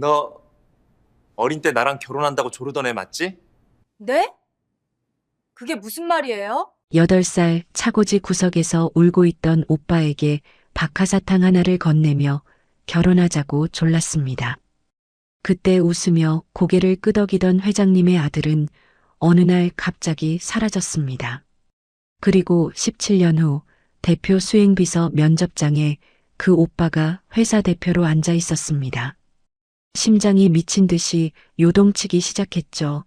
너 어린 때 나랑 결혼한다고 조르던 애 맞지? 네? 그게 무슨 말이에요? 8살 차고지 구석에서 울고 있던 오빠에게 박하사탕 하나를 건네며 결혼하자고 졸랐습니다. 그때 웃으며 고개를 끄덕이던 회장님의 아들은 어느 날 갑자기 사라졌습니다. 그리고 17년 후 대표 수행비서 면접장에 그 오빠가 회사 대표로 앉아 있었습니다. 심장이 미친 듯이 요동치기 시작했죠.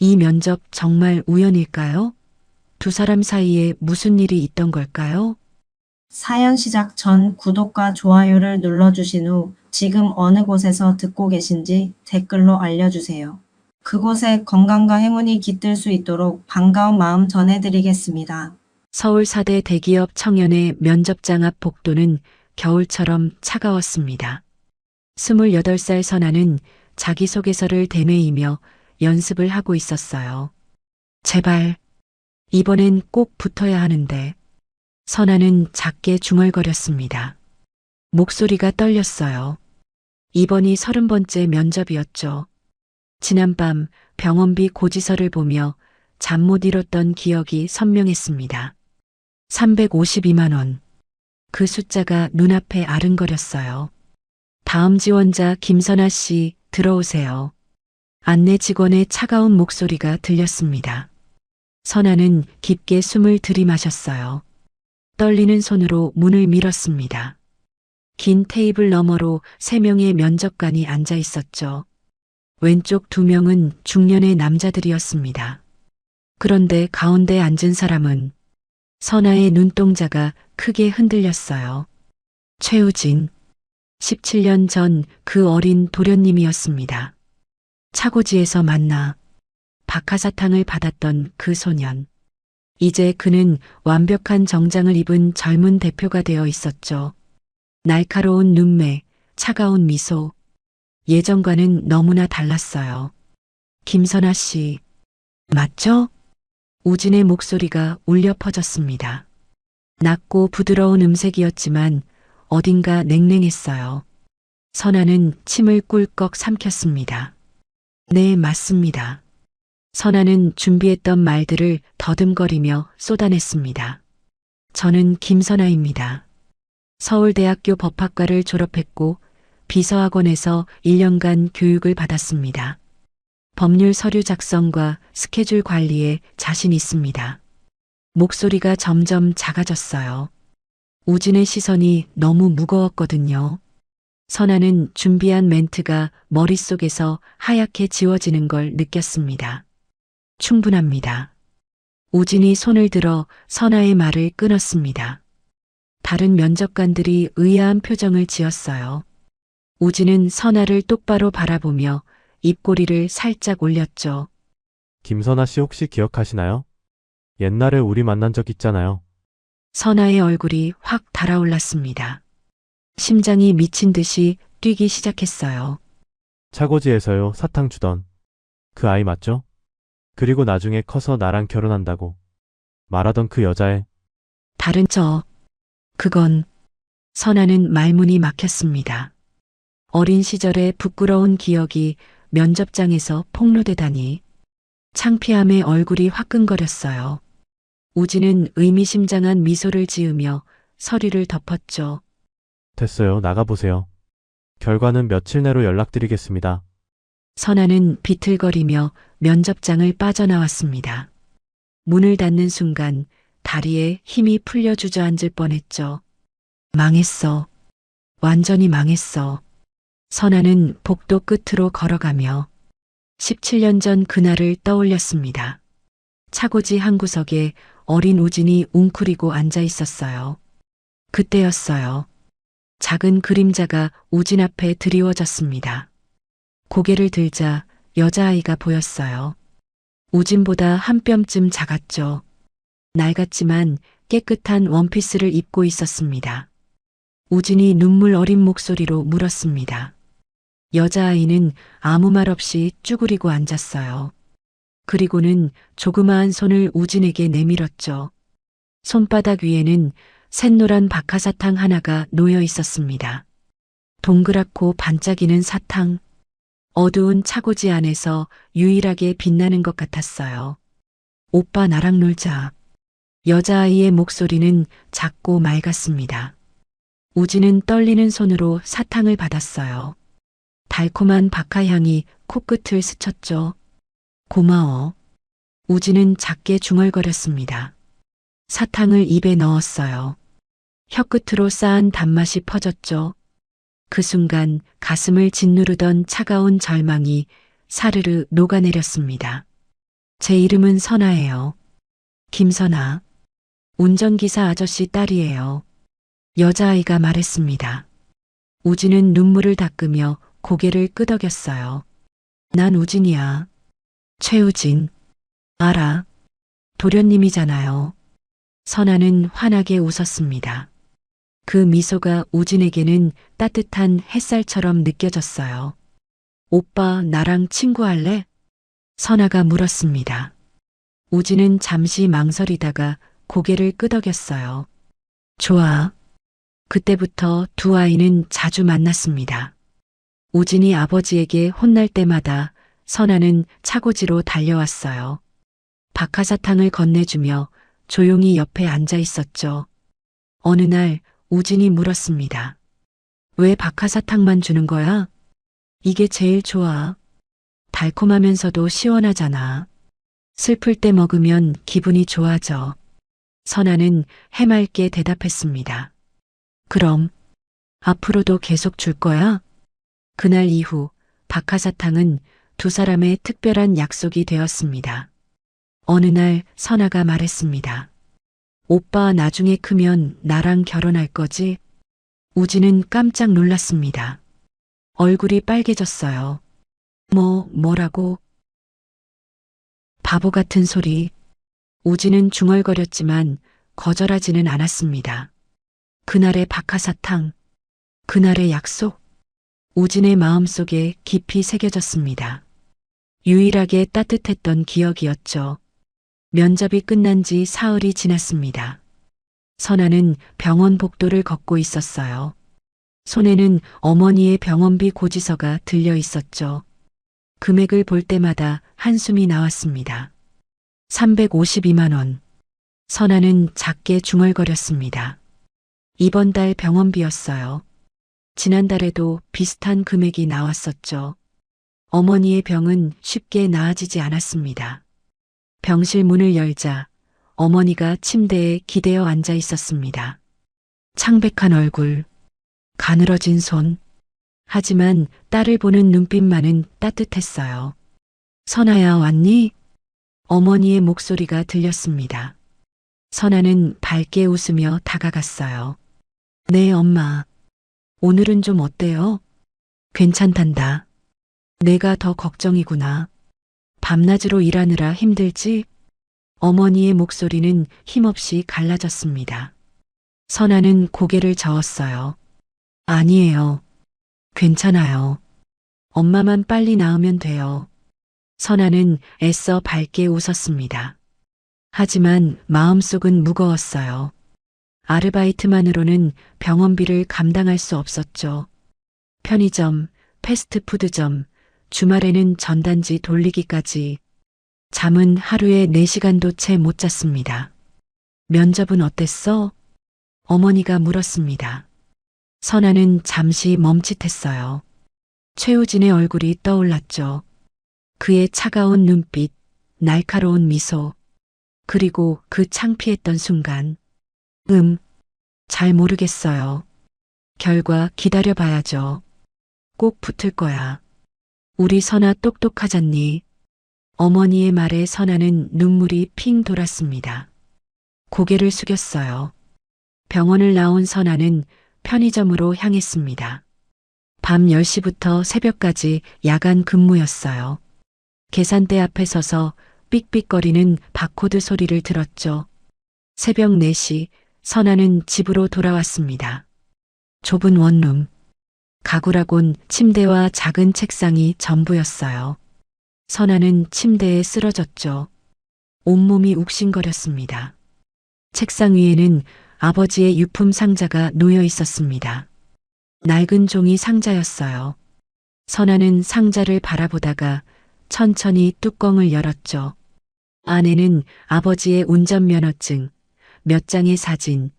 이 면접 정말 우연일까요? 두 사람 사이에 무슨 일이 있던 걸까요? 사연 시작 전 구독과 좋아요를 눌러주신 후 지금 어느 곳에서 듣고 계신지 댓글로 알려주세요. 그곳에 건강과 행운이 깃들 수 있도록 반가운 마음 전해드리겠습니다. 서울 4대 대기업 청년의 면접장 앞 복도는 겨울처럼 차가웠습니다. 28살 선아는 자기소개서를 되뇌이며 연습을 하고 있었어요. 제발, 이번엔 꼭 붙어야 하는데. 선아는 작게 중얼거렸습니다. 목소리가 떨렸어요. 이번이 30번째 면접이었죠. 지난밤 병원비 고지서를 보며 잠 못 이뤘던 기억이 선명했습니다. 352만 원. 그 숫자가 눈앞에 아른거렸어요. 다음 지원자 김선아 씨 들어오세요. 안내 직원의 차가운 목소리가 들렸습니다. 선아는 깊게 숨을 들이마셨어요. 떨리는 손으로 문을 밀었습니다. 긴 테이블 너머로 3명의 면접관이 앉아 있었죠. 왼쪽 2명은 중년의 남자들이었습니다. 그런데 가운데 앉은 사람은 선아의 눈동자가 크게 흔들렸어요. 최우진. 17년 전 그 어린 도련님이었습니다. 차고지에서 만나 박하사탕을 받았던 그 소년. 이제 그는 완벽한 정장을 입은 젊은 대표가 되어 있었죠. 날카로운 눈매, 차가운 미소. 예전과는 너무나 달랐어요. 김선아 씨, 맞죠? 우진의 목소리가 울려 퍼졌습니다. 낮고 부드러운 음색이었지만 어딘가 냉랭했어요. 선아는 침을 꿀꺽 삼켰습니다. 네, 맞습니다. 선아는 준비했던 말들을 더듬거리며 쏟아냈습니다. 저는 김선아입니다. 서울대학교 법학과를 졸업했고 비서학원에서 1년간 교육을 받았습니다. 법률 서류 작성과 스케줄 관리에 자신 있습니다. 목소리가 점점 작아졌어요. 우진의 시선이 너무 무거웠거든요. 선아는 준비한 멘트가 머릿속에서 하얗게 지워지는 걸 느꼈습니다. 충분합니다. 우진이 손을 들어 선아의 말을 끊었습니다. 다른 면접관들이 의아한 표정을 지었어요. 우진은 선아를 똑바로 바라보며 입꼬리를 살짝 올렸죠. 김선아 씨 혹시 기억하시나요? 옛날에 우리 만난 적 있잖아요. 선아의 얼굴이 확 달아올랐습니다. 심장이 미친 듯이 뛰기 시작했어요. 차고지에서요, 사탕 주던. 그 아이 맞죠? 그리고 나중에 커서 나랑 결혼한다고 말하던 그 여자애. 다른 그건 선아는 말문이 막혔습니다. 어린 시절의 부끄러운 기억이 면접장에서 폭로되다니. 창피함에 얼굴이 화끈거렸어요. 우진은 의미심장한 미소를 지으며 서류를 덮었죠. 됐어요, 나가보세요. 결과는 며칠 내로 연락드리겠습니다. 선아는 비틀거리며 면접장을 빠져나왔습니다. 문을 닫는 순간 다리에 힘이 풀려 주저앉을 뻔했죠. 망했어. 완전히 망했어. 선아는 복도 끝으로 걸어가며 17년 전 그날을 떠올렸습니다. 차고지 한 구석에 어린 우진이 웅크리고 앉아 있었어요. 그때였어요. 작은 그림자가 우진 앞에 드리워졌습니다. 고개를 들자 여자아이가 보였어요. 우진보다 한 뼘쯤 작았죠. 낡았지만 깨끗한 원피스를 입고 있었습니다. 우진이 눈물 어린 목소리로 물었습니다. 여자아이는 아무 말 없이 쭈그리고 앉았어요. 그리고는 조그마한 손을 우진에게 내밀었죠. 손바닥 위에는 샛노란 박하사탕 하나가 놓여 있었습니다. 동그랗고 반짝이는 사탕, 어두운 차고지 안에서 유일하게 빛나는 것 같았어요. 오빠 나랑 놀자. 여자아이의 목소리는 작고 맑았습니다. 우진은 떨리는 손으로 사탕을 받았어요. 달콤한 박하향이 코끝을 스쳤죠. 고마워. 우진은 작게 중얼거렸습니다. 사탕을 입에 넣었어요. 혀끝으로 쌓은 단맛이 퍼졌죠. 그 순간 가슴을 짓누르던 차가운 절망이 사르르 녹아내렸습니다. 제 이름은 선아예요. 김선아. 운전기사 아저씨 딸이에요. 여자아이가 말했습니다. 우진은 눈물을 닦으며 고개를 끄덕였어요. 난 우진이야. 최우진. 알아. 도련님이잖아요. 선아는 환하게 웃었습니다. 그 미소가 우진에게는 따뜻한 햇살처럼 느껴졌어요. 오빠 나랑 친구할래? 선아가 물었습니다. 우진은 잠시 망설이다가 고개를 끄덕였어요. 좋아. 그때부터 두 아이는 자주 만났습니다. 우진이 아버지에게 혼날 때마다 선아는 차고지로 달려왔어요. 박하사탕을 건네주며 조용히 옆에 앉아 있었죠. 어느 날 우진이 물었습니다. 왜 박하사탕만 주는 거야? 이게 제일 좋아. 달콤하면서도 시원하잖아. 슬플 때 먹으면 기분이 좋아져. 선아는 해맑게 대답했습니다. 그럼 앞으로도 계속 줄 거야? 그날 이후 박하사탕은 두 사람의 특별한 약속이 되었습니다. 어느 날 선아가 말했습니다. 오빠 나중에 크면 나랑 결혼할 거지? 우진은 깜짝 놀랐습니다. 얼굴이 빨개졌어요. 뭐라고? 바보 같은 소리. 우진은 중얼거렸지만 거절하지는 않았습니다. 그날의 박하사탕, 그날의 약속, 우진의 마음속에 깊이 새겨졌습니다. 유일하게 따뜻했던 기억이었죠. 면접이 끝난 지 사흘이 지났습니다. 선아는 병원 복도를 걷고 있었어요. 손에는 어머니의 병원비 고지서가 들려 있었죠. 금액을 볼 때마다 한숨이 나왔습니다. 352만 원. 선아는 작게 중얼거렸습니다. 이번 달 병원비였어요. 지난달에도 비슷한 금액이 나왔었죠. 어머니의 병은 쉽게 나아지지 않았습니다. 병실 문을 열자 어머니가 침대에 기대어 앉아 있었습니다. 창백한 얼굴, 가늘어진 손. 하지만 딸을 보는 눈빛만은 따뜻했어요. 선아야 왔니? 어머니의 목소리가 들렸습니다. 선아는 밝게 웃으며 다가갔어요. 네, 엄마. 오늘은 좀 어때요? 괜찮단다. 내가 더 걱정이구나. 밤낮으로 일하느라 힘들지? 어머니의 목소리는 힘없이 갈라졌습니다. 선아는 고개를 저었어요. 아니에요. 괜찮아요. 엄마만 빨리 나으면 돼요. 선아는 애써 밝게 웃었습니다. 하지만 마음속은 무거웠어요. 아르바이트만으로는 병원비를 감당할 수 없었죠. 편의점, 패스트푸드점, 주말에는 전단지 돌리기까지. 잠은 하루에 4시간도 채 못 잤습니다. 면접은 어땠어? 어머니가 물었습니다. 선아는 잠시 멈칫했어요. 최우진의 얼굴이 떠올랐죠. 그의 차가운 눈빛, 날카로운 미소, 그리고 그 창피했던 순간. 잘 모르겠어요. 결과 기다려봐야죠. 꼭 붙을 거야. 우리 선아 똑똑하잖니. 어머니의 말에 선아는 눈물이 핑 돌았습니다. 고개를 숙였어요. 병원을 나온 선아는 편의점으로 향했습니다. 밤 10시부터 새벽까지 야간 근무였어요. 계산대 앞에 서서 삑삑거리는 바코드 소리를 들었죠. 새벽 4시 선아는 집으로 돌아왔습니다. 좁은 원룸. 가구라곤 침대와 작은 책상이 전부였어요. 선아는 침대에 쓰러졌죠. 온몸이 욱신거렸습니다. 책상 위에는 아버지의 유품 상자가 놓여 있었습니다. 낡은 종이 상자였어요. 선아는 상자를 바라보다가 천천히 뚜껑을 열었죠. 안에는 아버지의 운전면허증, 몇 장의 사진,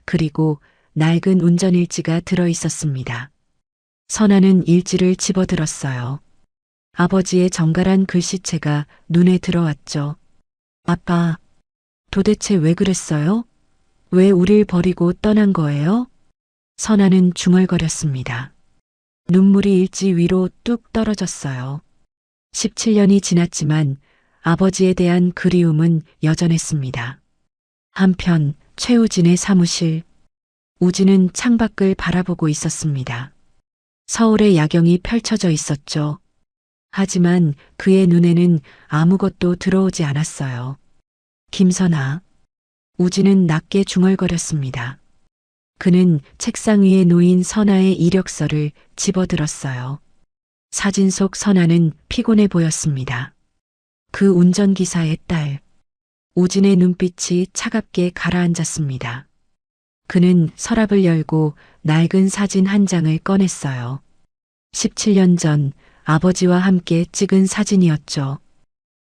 그리고 낡은 운전일지가 들어 있었습니다. 선아는 일지를 집어들었어요. 아버지의 정갈한 글씨체가 눈에 들어왔죠. 아빠, 도대체 왜 그랬어요? 왜 우릴 버리고 떠난 거예요? 선아는 중얼거렸습니다. 눈물이 일지 위로 뚝 떨어졌어요. 17년이 지났지만 아버지에 대한 그리움은 여전했습니다. 한편 최우진의 사무실. 우진은 창밖을 바라보고 있었습니다. 서울의 야경이 펼쳐져 있었죠. 하지만 그의 눈에는 아무것도 들어오지 않았어요. 김선아. 우진은 낮게 중얼거렸습니다. 그는 책상 위에 놓인 선아의 이력서를 집어들었어요. 사진 속 선아는 피곤해 보였습니다. 그 운전기사의 딸. 우진의 눈빛이 차갑게 가라앉았습니다. 그는 서랍을 열고 낡은 사진 한 장을 꺼냈어요. 17년 전 아버지와 함께 찍은 사진이었죠.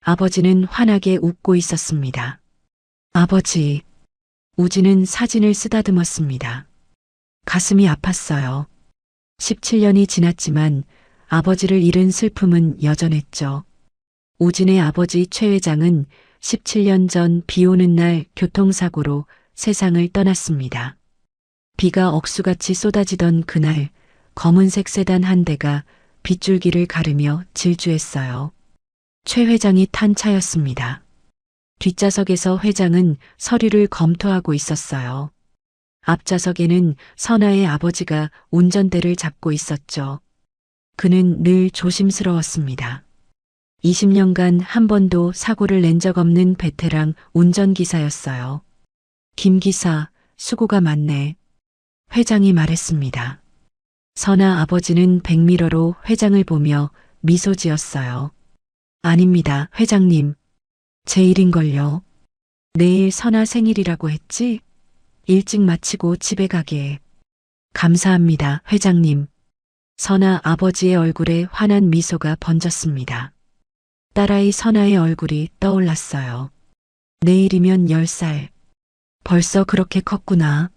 아버지는 환하게 웃고 있었습니다. 아버지. 우진은 사진을 쓰다듬었습니다. 가슴이 아팠어요. 17년이 지났지만 아버지를 잃은 슬픔은 여전했죠. 우진의 아버지 최 회장은 17년 전 비 오는 날 교통사고로 세상을 떠났습니다. 비가 억수같이 쏟아지던 그날 검은색 세단 한 대가 빗줄기를 가르며 질주했어요. 최 회장이 탄 차였습니다. 뒷좌석에서 회장은 서류를 검토하고 있었어요. 앞좌석에는 선아의 아버지가 운전대를 잡고 있었죠. 그는 늘 조심스러웠습니다. 20년간 한 번도 사고를 낸 적 없는 베테랑 운전기사였어요. 김 기사, 수고가 많네. 회장이 말했습니다. 선아 아버지는 백미러로 회장을 보며 미소 지었어요. 아닙니다, 회장님. 제 일인걸요. 내일 선아 생일이라고 했지? 일찍 마치고 집에 가게. 감사합니다, 회장님. 선아 아버지의 얼굴에 환한 미소가 번졌습니다. 딸아이 선아의 얼굴이 떠올랐어요. 내일이면 10살. 벌써 그렇게 컸구나.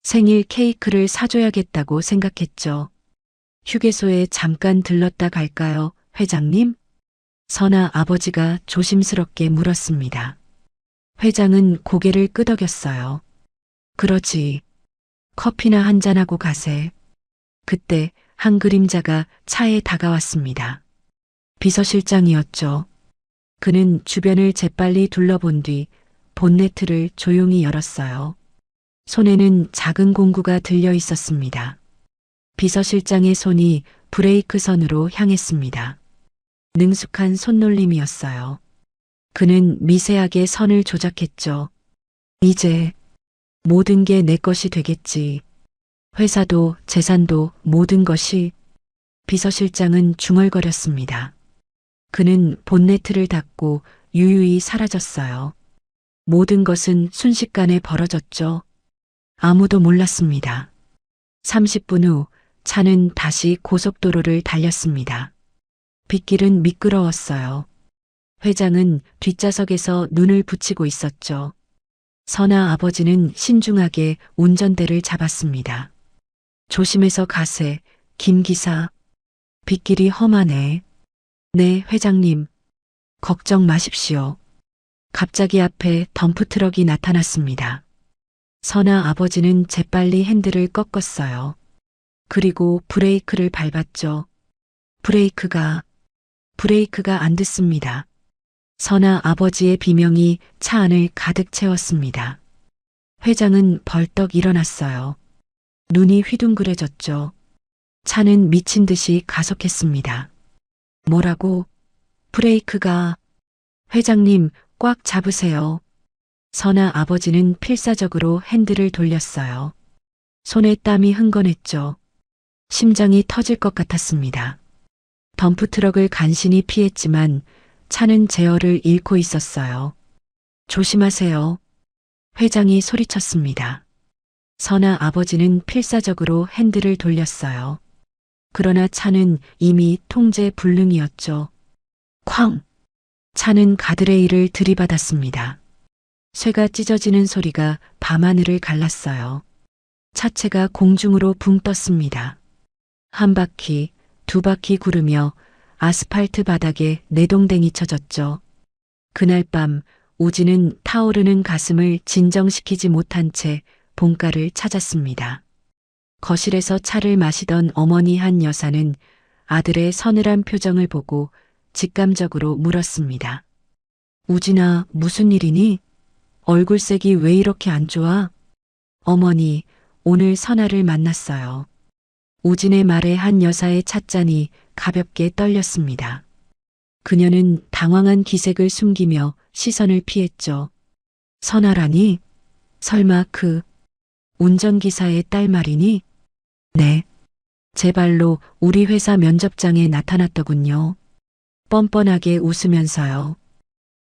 생일 케이크를 사줘야겠다고 생각했죠. 휴게소에 잠깐 들렀다 갈까요, 회장님? 선아 아버지가 조심스럽게 물었습니다. 회장은 고개를 끄덕였어요. 그러지. 커피나 한잔하고 가세. 그때 한 그림자가 차에 다가왔습니다. 비서실장이었죠. 그는 주변을 재빨리 둘러본 뒤 본네트를 조용히 열었어요. 손에는 작은 공구가 들려 있었습니다. 비서실장의 손이 브레이크 선으로 향했습니다. 능숙한 손놀림이었어요. 그는 미세하게 선을 조작했죠. 이제 모든 게 내 것이 되겠지. 회사도 재산도 모든 것이. 비서실장은 중얼거렸습니다. 그는 본네트를 닫고 유유히 사라졌어요. 모든 것은 순식간에 벌어졌죠. 아무도 몰랐습니다. 30분 후 차는 다시 고속도로를 달렸습니다. 빗길은 미끄러웠어요. 회장은 뒷좌석에서 눈을 붙이고 있었죠. 선아 아버지는 신중하게 운전대를 잡았습니다. 조심해서 가세, 김 기사. 빗길이 험하네. 네, 회장님. 걱정 마십시오. 갑자기 앞에 덤프트럭이 나타났습니다. 선아 아버지는 재빨리 핸들을 꺾었어요. 그리고 브레이크를 밟았죠. 브레이크가 안 됐습니다. 선아 아버지의 비명이 차 안을 가득 채웠습니다. 회장은 벌떡 일어났어요. 눈이 휘둥그레졌죠. 차는 미친 듯이 가속했습니다. 뭐라고? 브레이크가. 회장님, 꽉 잡으세요. 선아 아버지는 필사적으로 핸들을 돌렸어요. 손에 땀이 흥건했죠. 심장이 터질 것 같았습니다. 덤프트럭을 간신히 피했지만 차는 제어를 잃고 있었어요. 조심하세요. 회장이 소리쳤습니다. 선아 아버지는 필사적으로 핸들을 돌렸어요. 그러나 차는 이미 통제 불능이었죠. 쾅! 차는 가드레일을 들이받았습니다. 쇠가 찢어지는 소리가 밤하늘을 갈랐어요. 차체가 공중으로 붕 떴습니다. 한 바퀴, 두 바퀴 구르며 아스팔트 바닥에 내동댕이 쳐졌죠. 그날 밤 우진은 타오르는 가슴을 진정시키지 못한 채 본가를 찾았습니다. 거실에서 차를 마시던 어머니 한 여사는 아들의 서늘한 표정을 보고 직감적으로 물었습니다. 우진아, 무슨 일이니? 얼굴색이 왜 이렇게 안 좋아? 어머니, 오늘 선아를 만났어요. 우진의 말에 한 여사의 찻잔이 가볍게 떨렸습니다. 그녀는 당황한 기색을 숨기며 시선을 피했죠. 선아라니? 설마 그 운전기사의 딸 말이니? 네. 제 발로 우리 회사 면접장에 나타났더군요. 뻔뻔하게 웃으면서요.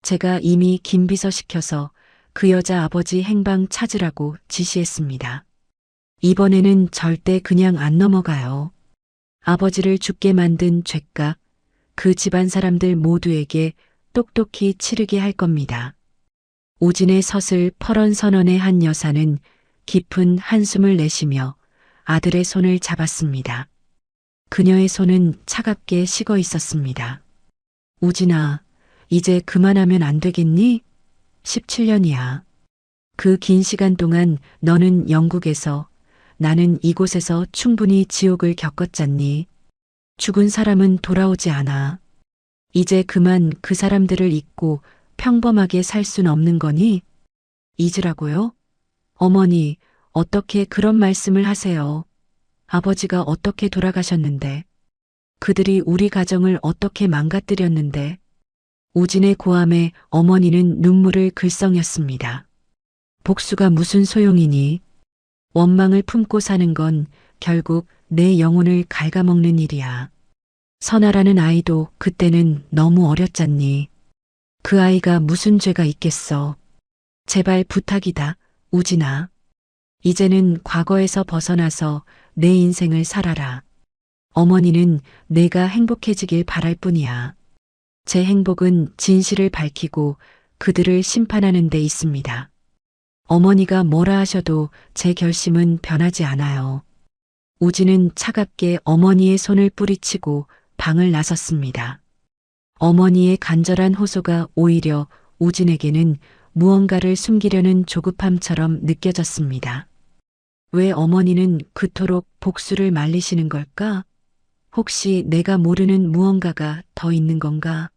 제가 이미 김비서 시켜서 그 여자 아버지 행방 찾으라고 지시했습니다. 이번에는 절대 그냥 안 넘어가요. 아버지를 죽게 만든 죄값, 그 집안 사람들 모두에게 똑똑히 치르게 할 겁니다. 우진의 서슬 퍼런 선언의 한 여사는 깊은 한숨을 내쉬며 아들의 손을 잡았습니다. 그녀의 손은 차갑게 식어 있었습니다. 우진아, 이제 그만하면 안 되겠니? 17년이야. 그 긴 시간 동안 너는 영국에서, 나는 이곳에서 충분히 지옥을 겪었잖니. 죽은 사람은 돌아오지 않아. 이제 그만 그 사람들을 잊고 평범하게 살 순 없는 거니? 잊으라고요? 어머니, 어떻게 그런 말씀을 하세요? 아버지가 어떻게 돌아가셨는데? 그들이 우리 가정을 어떻게 망가뜨렸는데? 우진의 고함에 어머니는 눈물을 글썽였습니다. 복수가 무슨 소용이니? 원망을 품고 사는 건 결국 내 영혼을 갉아먹는 일이야. 선아라는 아이도 그때는 너무 어렸잖니. 그 아이가 무슨 죄가 있겠어. 제발 부탁이다, 우진아. 이제는 과거에서 벗어나서 내 인생을 살아라. 어머니는 내가 행복해지길 바랄 뿐이야. 제 행복은 진실을 밝히고 그들을 심판하는 데 있습니다. 어머니가 뭐라 하셔도 제 결심은 변하지 않아요. 우진은 차갑게 어머니의 손을 뿌리치고 방을 나섰습니다. 어머니의 간절한 호소가 오히려 우진에게는 무언가를 숨기려는 조급함처럼 느껴졌습니다. 왜 어머니는 그토록 복수를 말리시는 걸까? 혹시 내가 모르는 무언가가 더 있는 건가?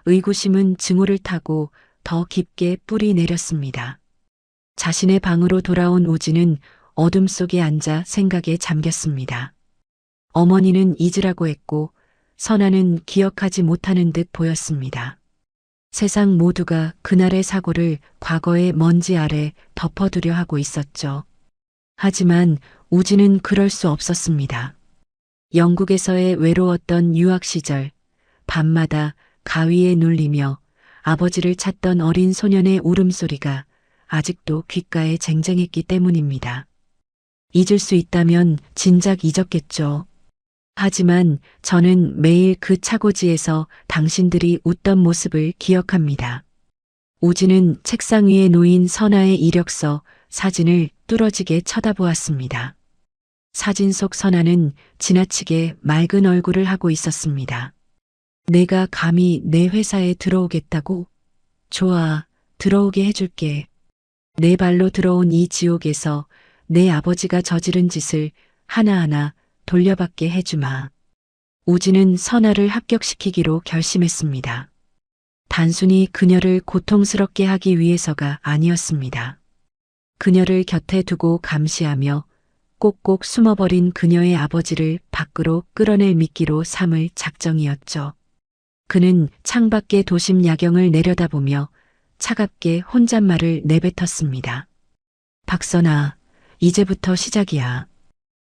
의구심은 증오를 타고 더 깊게 뿌리 내렸습니다. 자신의 방으로 돌아온 우진은 어둠 속에 앉아 생각에 잠겼습니다. 어머니는 잊으라고 했고 선아는 기억하지 못하는 듯 보였습니다. 세상 모두가 그날의 사고를 과거의 먼지 아래 덮어두려 하고 있었죠. 하지만 우진은 그럴 수 없었습니다. 영국에서의 외로웠던 유학 시절, 밤마다 가위에 눌리며 아버지를 찾던 어린 소년의 울음소리가 아직도 귓가에 쟁쟁했기 때문입니다. 잊을 수 있다면 진작 잊었겠죠. 하지만 저는 매일 그 차고지에서 당신들이 웃던 모습을 기억합니다. 우진은 책상 위에 놓인 선아의 이력서 사진을 뚫어지게 쳐다보았습니다. 사진 속 선아는 지나치게 맑은 얼굴을 하고 있었습니다. 내가 감히 내 회사에 들어오겠다고? 좋아, 들어오게 해줄게. 내 발로 들어온 이 지옥에서 내 아버지가 저지른 짓을 하나하나 돌려받게 해주마. 우진은 선아를 합격시키기로 결심했습니다. 단순히 그녀를 고통스럽게 하기 위해서가 아니었습니다. 그녀를 곁에 두고 감시하며 꼭꼭 숨어버린 그녀의 아버지를 밖으로 끌어낼 미끼로 삼을 작정이었죠. 그는 창밖의 도심 야경을 내려다보며 차갑게 혼잣말을 내뱉었습니다. 박선아, 이제부터 시작이야.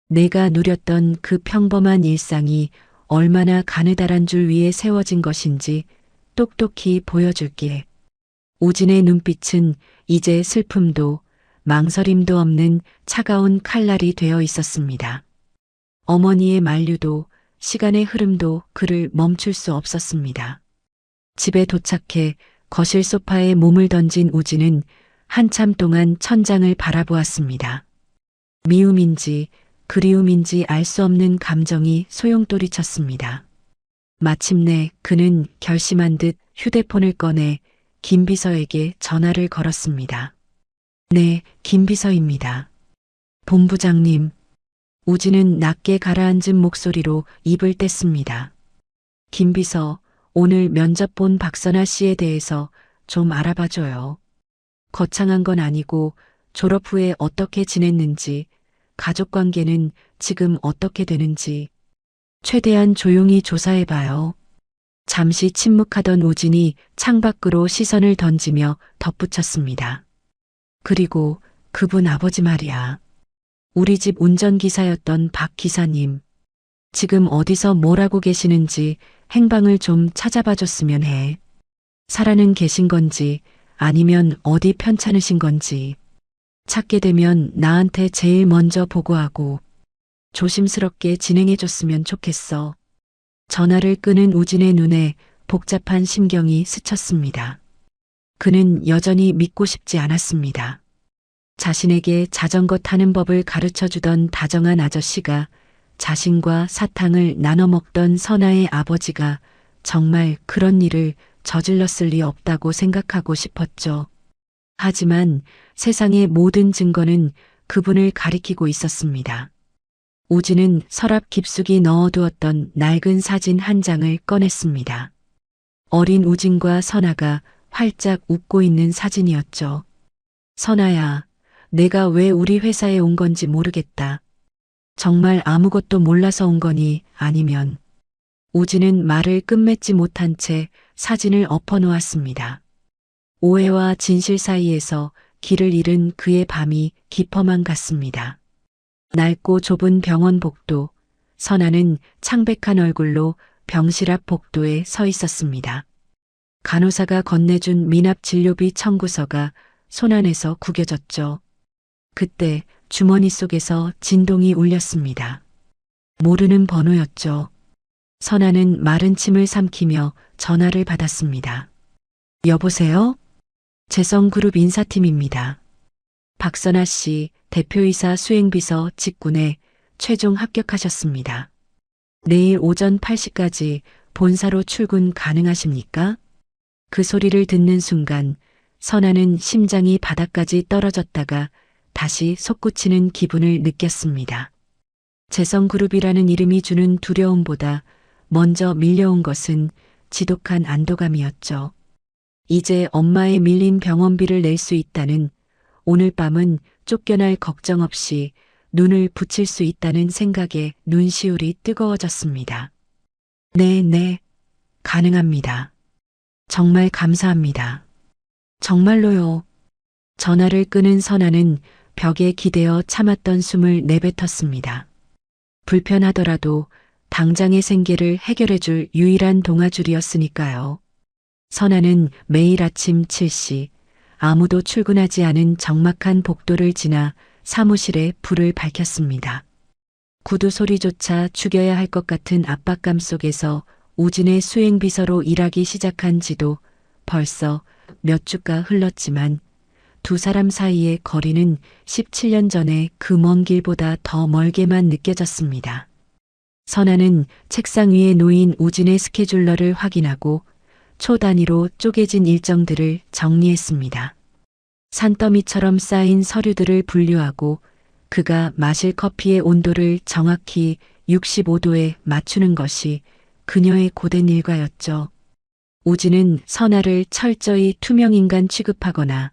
내가 누렸던 그 평범한 일상이 얼마나 가느다란 줄 위에 세워진 것인지 똑똑히 보여줄게. 우진의 눈빛은 이제 슬픔도 망설임도 없는 차가운 칼날이 되어 있었습니다. 어머니의 만류도 시간의 흐름도 그를 멈출 수 없었습니다. 집에 도착해 거실 소파에 몸을 던진 우진은 한참 동안 천장을 바라보았습니다. 미움인지 그리움인지 알 수 없는 감정이 소용돌이쳤습니다. 마침내 그는 결심한 듯 휴대폰을 꺼내 김 비서에게 전화를 걸었습니다. 네, 김 비서입니다. 본부장님. 우진은 낮게 가라앉은 목소리로 입을 뗐습니다. 김 비서, 오늘 면접 본 박선아 씨에 대해서 좀 알아봐줘요. 거창한 건 아니고 졸업 후에 어떻게 지냈는지, 가족 관계는 지금 어떻게 되는지 최대한 조용히 조사해봐요. 잠시 침묵하던 우진이 창밖으로 시선을 던지며 덧붙였습니다. 그리고 그분 아버지 말이야. 우리 집 운전기사였던 박 기사님. 지금 어디서 뭘 하고 계시는지 행방을 좀 찾아봐줬으면 해. 살아는 계신 건지 아니면 어디 편찮으신 건지. 찾게 되면 나한테 제일 먼저 보고하고 조심스럽게 진행해줬으면 좋겠어. 전화를 끄는 우진의 눈에 복잡한 심경이 스쳤습니다. 그는 여전히 믿고 싶지 않았습니다. 자신에게 자전거 타는 법을 가르쳐주던 다정한 아저씨가 자신과 사탕을 나눠 먹던 선아의 아버지가 정말 그런 일을 저질렀을 리 없다고 생각하고 싶었죠. 하지만 세상의 모든 증거는 그분을 가리키고 있었습니다. 우진은 서랍 깊숙이 넣어두었던 낡은 사진 한 장을 꺼냈습니다. 어린 우진과 선아가 활짝 웃고 있는 사진이었죠. 선아야, 내가 왜 우리 회사에 온 건지 모르겠다. 정말 아무것도 몰라서 온 거니 아니면. 우진은 말을 끝맺지 못한 채 사진을 엎어놓았습니다. 오해와 진실 사이에서 길을 잃은 그의 밤이 깊어만 갔습니다. 낡고 좁은 병원 복도, 선아는 창백한 얼굴로 병실 앞 복도에 서 있었습니다. 간호사가 건네준 미납 진료비 청구서가 손안에서 구겨졌죠. 그때 주머니 속에서 진동이 울렸습니다. 모르는 번호였죠. 선아는 마른 침을 삼키며 전화를 받았습니다. 여보세요? 재성그룹 인사팀입니다. 박선아 씨, 대표이사 수행비서 직군에 최종 합격하셨습니다. 내일 오전 8시까지 본사로 출근 가능하십니까? 그 소리를 듣는 순간 선아는 심장이 바닥까지 떨어졌다가 다시 솟구치는 기분을 느꼈습니다. 재성그룹이라는 이름이 주는 두려움보다 먼저 밀려온 것은 지독한 안도감이었죠. 이제 엄마의 밀린 병원비를 낼 수 있다는, 오늘 밤은 쫓겨날 걱정 없이 눈을 붙일 수 있다는 생각에 눈시울이 뜨거워졌습니다. 네, 가능합니다. 정말 감사합니다. 정말로요. 전화를 끄는 선아는 벽에 기대어 참았던 숨을 내뱉었습니다. 불편하더라도 당장의 생계를 해결해줄 유일한 동아줄이었으니까요. 선아는 매일 아침 7시 아무도 출근하지 않은 적막한 복도를 지나 사무실에 불을 밝혔습니다. 구두 소리조차 죽여야 할 것 같은 압박감 속에서 우진의 수행비서로 일하기 시작한 지도 벌써 몇 주가 흘렀지만 두 사람 사이의 거리는 17년 전의 그 먼 길보다 더 멀게만 느껴졌습니다. 선아는 책상 위에 놓인 우진의 스케줄러를 확인하고 초 단위로 쪼개진 일정들을 정리했습니다. 산더미처럼 쌓인 서류들을 분류하고 그가 마실 커피의 온도를 정확히 65도에 맞추는 것이 그녀의 고된 일과였죠. 우진은 선아를 철저히 투명인간 취급하거나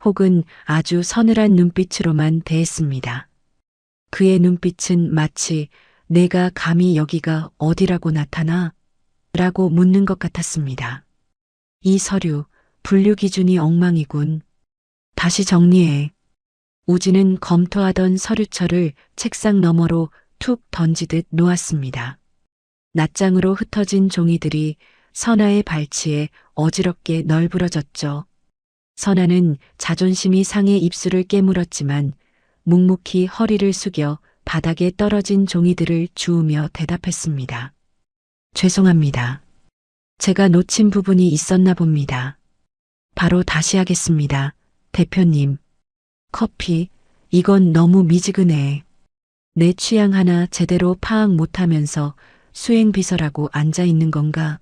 혹은 아주 서늘한 눈빛으로만 대했습니다. 그의 눈빛은 마치 내가 감히 여기가 어디라고 나타나? 라고 묻는 것 같았습니다. 이 서류, 분류 기준이 엉망이군. 다시 정리해. 우진은 검토하던 서류철을 책상 너머로 툭 던지듯 놓았습니다. 낱장으로 흩어진 종이들이 선아의 발치에 어지럽게 널브러졌죠. 선아는 자존심이 상해 입술을 깨물었지만 묵묵히 허리를 숙여 바닥에 떨어진 종이들을 주우며 대답했습니다. 죄송합니다. 제가 놓친 부분이 있었나 봅니다. 바로 다시 하겠습니다. 대표님. 커피, 이건 너무 미지근해. 내 취향 하나 제대로 파악 못하면서 수행비서라고 앉아 있는 건가?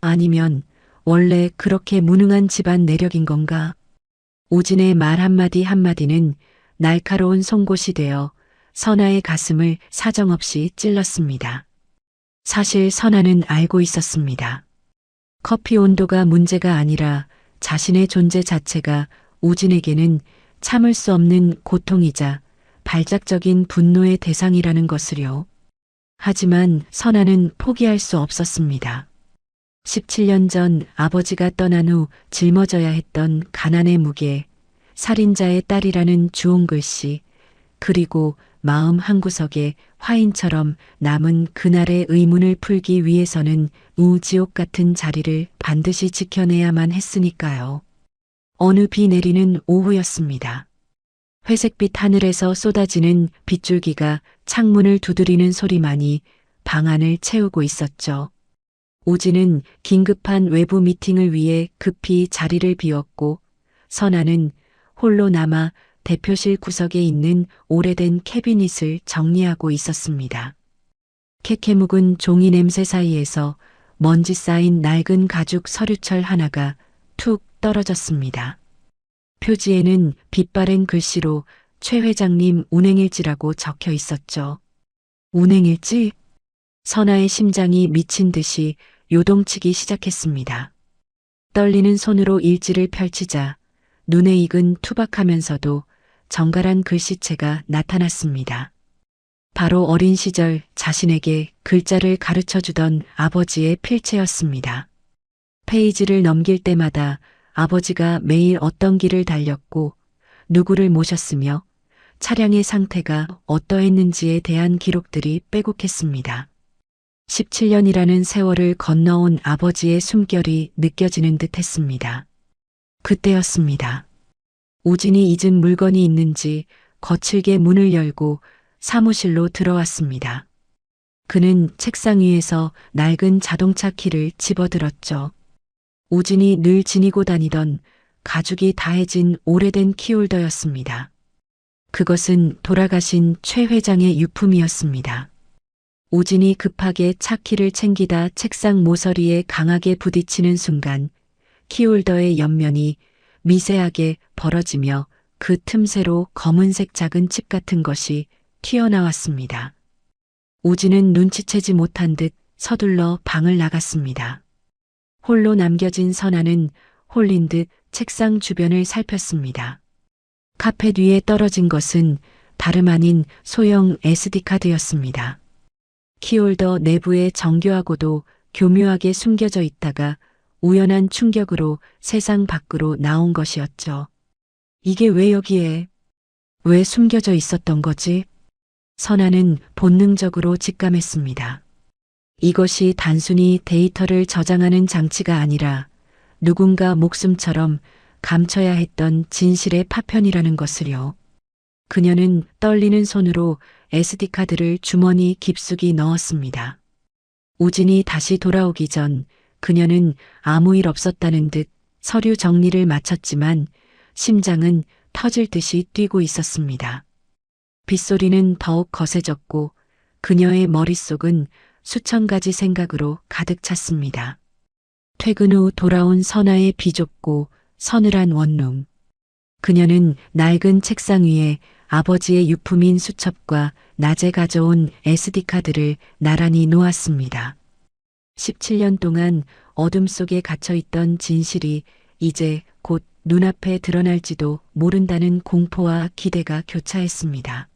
아니면 원래 그렇게 무능한 집안 내력인 건가? 우진의 말 한마디 한마디는 날카로운 송곳이 되어 선아의 가슴을 사정없이 찔렀습니다. 사실 선아는 알고 있었습니다. 커피 온도가 문제가 아니라 자신의 존재 자체가 우진에게는 참을 수 없는 고통이자 발작적인 분노의 대상이라는 것을요. 하지만 선아는 포기할 수 없었습니다. 17년 전 아버지가 떠난 후 짊어져야 했던 가난의 무게, 살인자의 딸이라는 주홍 글씨, 그리고 마음 한구석에 화인처럼 남은 그날의 의문을 풀기 위해서는 우지옥 같은 자리를 반드시 지켜내야만 했으니까요. 어느 비 내리는 오후였습니다. 회색빛 하늘에서 쏟아지는 빗줄기가 창문을 두드리는 소리만이 방 안을 채우고 있었죠. 우진은 긴급한 외부 미팅을 위해 급히 자리를 비웠고 선아는 홀로 남아 대표실 구석에 있는 오래된 캐비닛을 정리하고 있었습니다. 캐캐 묵은 종이 냄새 사이에서 먼지 쌓인 낡은 가죽 서류철 하나가 툭 떨어졌습니다. 표지에는 빛바랜 글씨로 최 회장님 운행일지라고 적혀 있었죠. 운행일지? 선아의 심장이 미친 듯이 요동치기 시작했습니다. 떨리는 손으로 일지를 펼치자 눈에 익은 투박하면서도 정갈한 글씨체가 나타났습니다. 바로 어린 시절 자신에게 글자를 가르쳐주던 아버지의 필체였습니다. 페이지를 넘길 때마다 아버지가 매일 어떤 길을 달렸고 누구를 모셨으며 차량의 상태가 어떠했는지에 대한 기록들이 빼곡했습니다. 17년이라는 세월을 건너온 아버지의 숨결이 느껴지는 듯 했습니다. 그때였습니다. 우진이 잊은 물건이 있는지 거칠게 문을 열고 사무실로 들어왔습니다. 그는 책상 위에서 낡은 자동차 키를 집어들었죠. 우진이 늘 지니고 다니던 가죽이 다해진 오래된 키홀더였습니다. 그것은 돌아가신 최 회장의 유품이었습니다. 우진이 급하게 차 키를 챙기다 책상 모서리에 강하게 부딪히는 순간 키홀더의 옆면이 미세하게 벌어지며 그 틈새로 검은색 작은 칩 같은 것이 튀어나왔습니다. 우진은 눈치채지 못한 듯 서둘러 방을 나갔습니다. 홀로 남겨진 선아는 홀린 듯 책상 주변을 살폈습니다. 카펫 위에 떨어진 것은 다름 아닌 소형 SD카드였습니다. 키홀더 내부에 정교하고도 교묘하게 숨겨져 있다가 우연한 충격으로 세상 밖으로 나온 것이었죠. 이게 왜 여기에? 왜 숨겨져 있었던 거지? 선아는 본능적으로 직감했습니다. 이것이 단순히 데이터를 저장하는 장치가 아니라 누군가 목숨처럼 감춰야 했던 진실의 파편이라는 것을요. 그녀는 떨리는 손으로 SD카드를 주머니 깊숙이 넣었습니다. 우진이 다시 돌아오기 전 그녀는 아무 일 없었다는 듯 서류 정리를 마쳤지만 심장은 터질 듯이 뛰고 있었습니다. 빗소리는 더욱 거세졌고 그녀의 머릿속은 수천 가지 생각으로 가득 찼습니다. 퇴근 후 돌아온 선아의 비좁고 서늘한 원룸. 그녀는 낡은 책상 위에 아버지의 유품인 수첩과 낮에 가져온 SD카드를 나란히 놓았습니다. 17년 동안 어둠 속에 갇혀있던 진실이 이제 곧 눈앞에 드러날지도 모른다는 공포와 기대가 교차했습니다.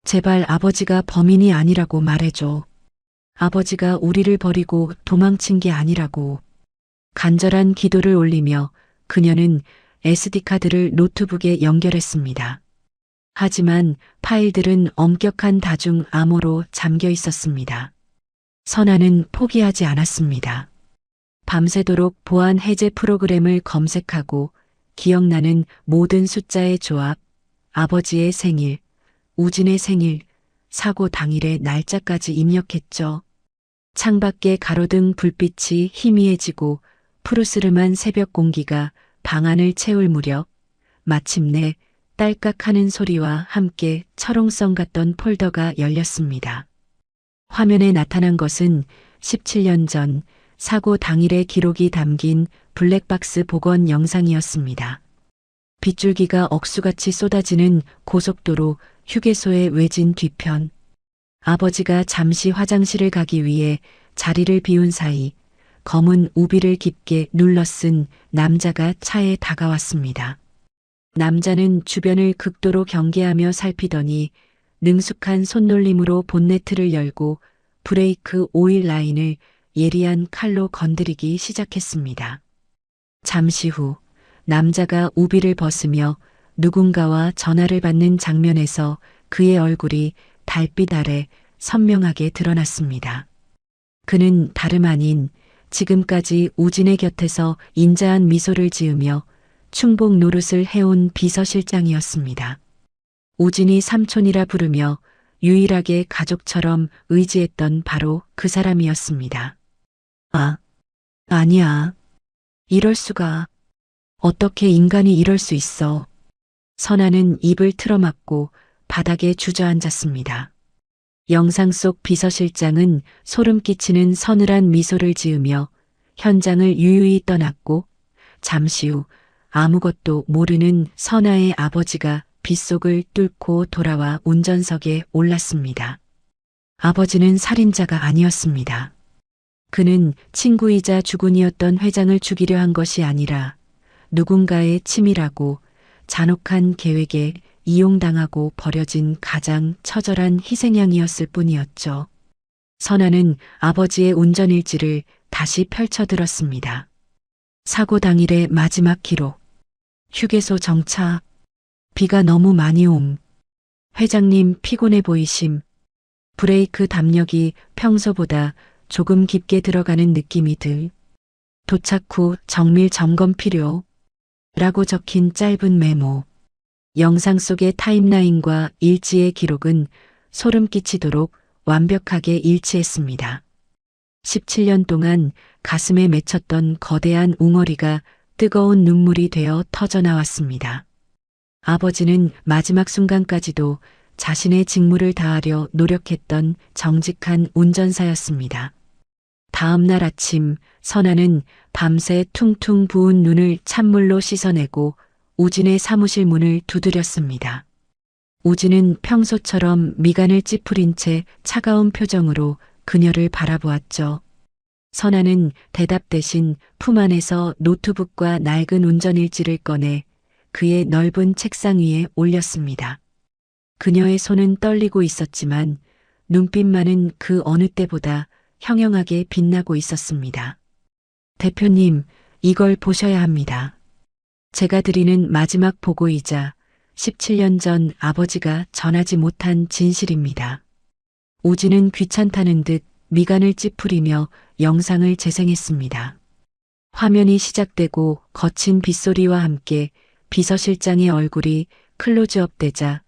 제발 아버지가 범인이 아니라고 말해줘. 아버지가 우리를 버리고 도망친 게 아니라고. 간절한 기도를 올리며 그녀는 SD카드를 노트북에 연결했습니다. 하지만 파일들은 엄격한 다중 암호로 잠겨 있었습니다. 선아는 포기하지 않았습니다. 밤새도록 보안 해제 프로그램을 검색하고 기억나는 모든 숫자의 조합, 아버지의 생일, 우진의 생일, 사고 당일의 날짜까지 입력했죠. 창밖에 가로등 불빛이 희미해지고 푸르스름한 새벽 공기가 방 안을 채울 무렵 마침내 딸깍하는 소리와 함께 철옹성 같던 폴더가 열렸습니다. 화면에 나타난 것은 17년 전 사고 당일의 기록이 담긴 블랙박스 복원 영상이었습니다. 빗줄기가 억수같이 쏟아지는 고속도로 휴게소의 외진 뒤편. 아버지가 잠시 화장실을 가기 위해 자리를 비운 사이 검은 우비를 깊게 눌러 쓴 남자가 차에 다가왔습니다. 남자는 주변을 극도로 경계하며 살피더니 능숙한 손놀림으로 본네트를 열고 브레이크 오일 라인을 예리한 칼로 건드리기 시작했습니다. 잠시 후 남자가 우비를 벗으며 누군가와 전화를 받는 장면에서 그의 얼굴이 달빛 아래 선명하게 드러났습니다. 그는 다름 아닌 지금까지 우진의 곁에서 인자한 미소를 지으며 충복 노릇을 해온 비서실장이었습니다. 우진이 삼촌이라 부르며 유일하게 가족처럼 의지했던 바로 그 사람이었습니다. 아니야. 이럴 수가. 어떻게 인간이 이럴 수 있어. 선아는 입을 틀어막고 바닥에 주저앉았습니다. 영상 속 비서실장은 소름 끼치는 서늘한 미소를 지으며 현장을 유유히 떠났고 잠시 후 아무것도 모르는 선아의 아버지가 빗속을 뚫고 돌아와 운전석에 올랐습니다. 아버지는 살인자가 아니었습니다. 그는 친구이자 주군이었던 회장을 죽이려 한 것이 아니라 누군가의 치밀하고 잔혹한 계획에 이용당하고 버려진 가장 처절한 희생양이었을 뿐이었죠. 선아는 아버지의 운전일지를 다시 펼쳐들었습니다. 사고 당일의 마지막 기록. 휴게소 정차. 비가 너무 많이 옴. 회장님 피곤해 보이심. 브레이크 담력이 평소보다 조금 깊게 들어가는 느낌이 들. 도착 후 정밀 점검 필요. 라고 적힌 짧은 메모. 영상 속의 타임라인과 일지의 기록은 소름 끼치도록 완벽하게 일치했습니다. 17년 동안 가슴에 맺혔던 거대한 웅어리가 뜨거운 눈물이 되어 터져나왔습니다. 아버지는 마지막 순간까지도 자신의 직무를 다하려 노력했던 정직한 운전사였습니다. 다음 날 아침 선아는 밤새 퉁퉁 부은 눈을 찬물로 씻어내고 우진의 사무실 문을 두드렸습니다. 우진은 평소처럼 미간을 찌푸린 채 차가운 표정으로 그녀를 바라보았죠. 선아는 대답 대신 품 안에서 노트북과 낡은 운전일지를 꺼내 그의 넓은 책상 위에 올렸습니다. 그녀의 손은 떨리고 있었지만 눈빛만은 그 어느 때보다 형형하게 빛나고 있었습니다. 대표님, 이걸 보셔야 합니다. 제가 드리는 마지막 보고이자 17년 전 아버지가 전하지 못한 진실입니다. 우진은 귀찮다는 듯 미간을 찌푸리며 영상을 재생했습니다. 화면이 시작되고 거친 빗소리와 함께 비서실장의 얼굴이 클로즈업 되자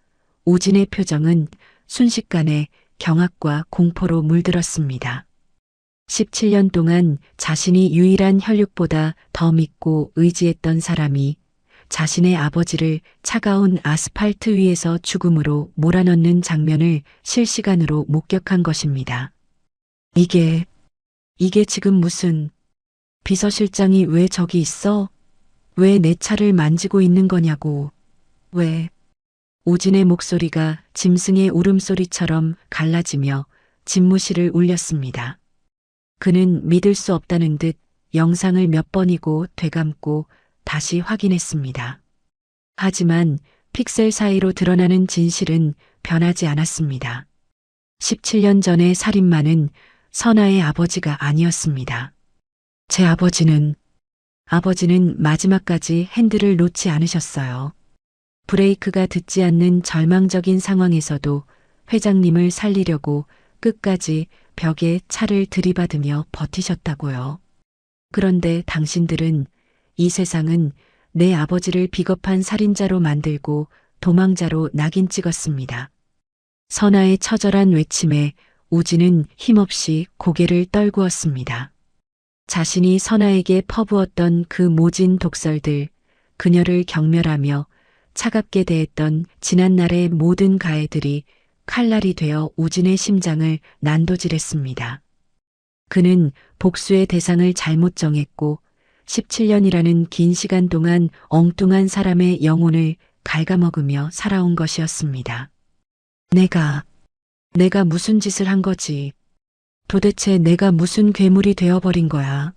우진의 표정은 순식간에 경악과 공포로 물들었습니다. 17년 동안 자신이 유일한 혈육보다 더 믿고 의지했던 사람이 자신의 아버지를 차가운 아스팔트 위에서 죽음으로 몰아넣는 장면을 실시간으로 목격한 것입니다. 이게 지금 무슨 비서실장이 왜 저기 있어? 왜 내 차를 만지고 있는 거냐고. 왜? 우진의 목소리가 짐승의 울음소리처럼 갈라지며 집무실을 울렸습니다. 그는 믿을 수 없다는 듯 영상을 몇 번이고 되감고 다시 확인했습니다. 하지만 픽셀 사이로 드러나는 진실은 변하지 않았습니다. 17년 전의 살인마는 선아의 아버지가 아니었습니다. 제 아버지는 마지막까지 핸들을 놓지 않으셨어요. 브레이크가 듣지 않는 절망적인 상황에서도 회장님을 살리려고 끝까지 벽에 차를 들이받으며 버티셨다고요. 그런데 당신들은 이 세상은 내 아버지를 비겁한 살인자로 만들고 도망자로 낙인 찍었습니다. 선아의 처절한 외침에 우진은 힘없이 고개를 떨구었습니다. 자신이 선아에게 퍼부었던 그 모진 독설들, 그녀를 경멸하며 차갑게 대했던 지난날의 모든 가해들이 칼날이 되어 우진의 심장을 난도질했습니다. 그는 복수의 대상을 잘못 정했고 17년이라는 긴 시간 동안 엉뚱한 사람의 영혼을 갉아먹으며 살아온 것이었습니다. 내가 무슨 짓을 한 거지? 도대체 내가 무슨 괴물이 되어버린 거야?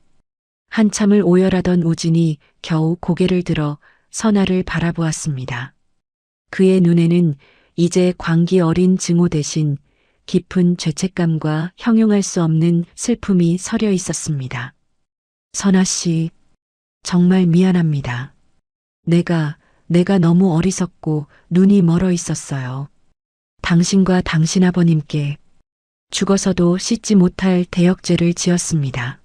한참을 오열하던 우진이 겨우 고개를 들어 선아를 바라보았습니다. 그의 눈에는 이제 광기 어린 증오 대신 깊은 죄책감과 형용할 수 없는 슬픔이 서려 있었습니다. 선아 씨, 정말 미안합니다. 내가 너무 어리석고 눈이 멀어 있었어요. 당신과 당신 아버님께 죽어서도 씻지 못할 대역죄를 지었습니다.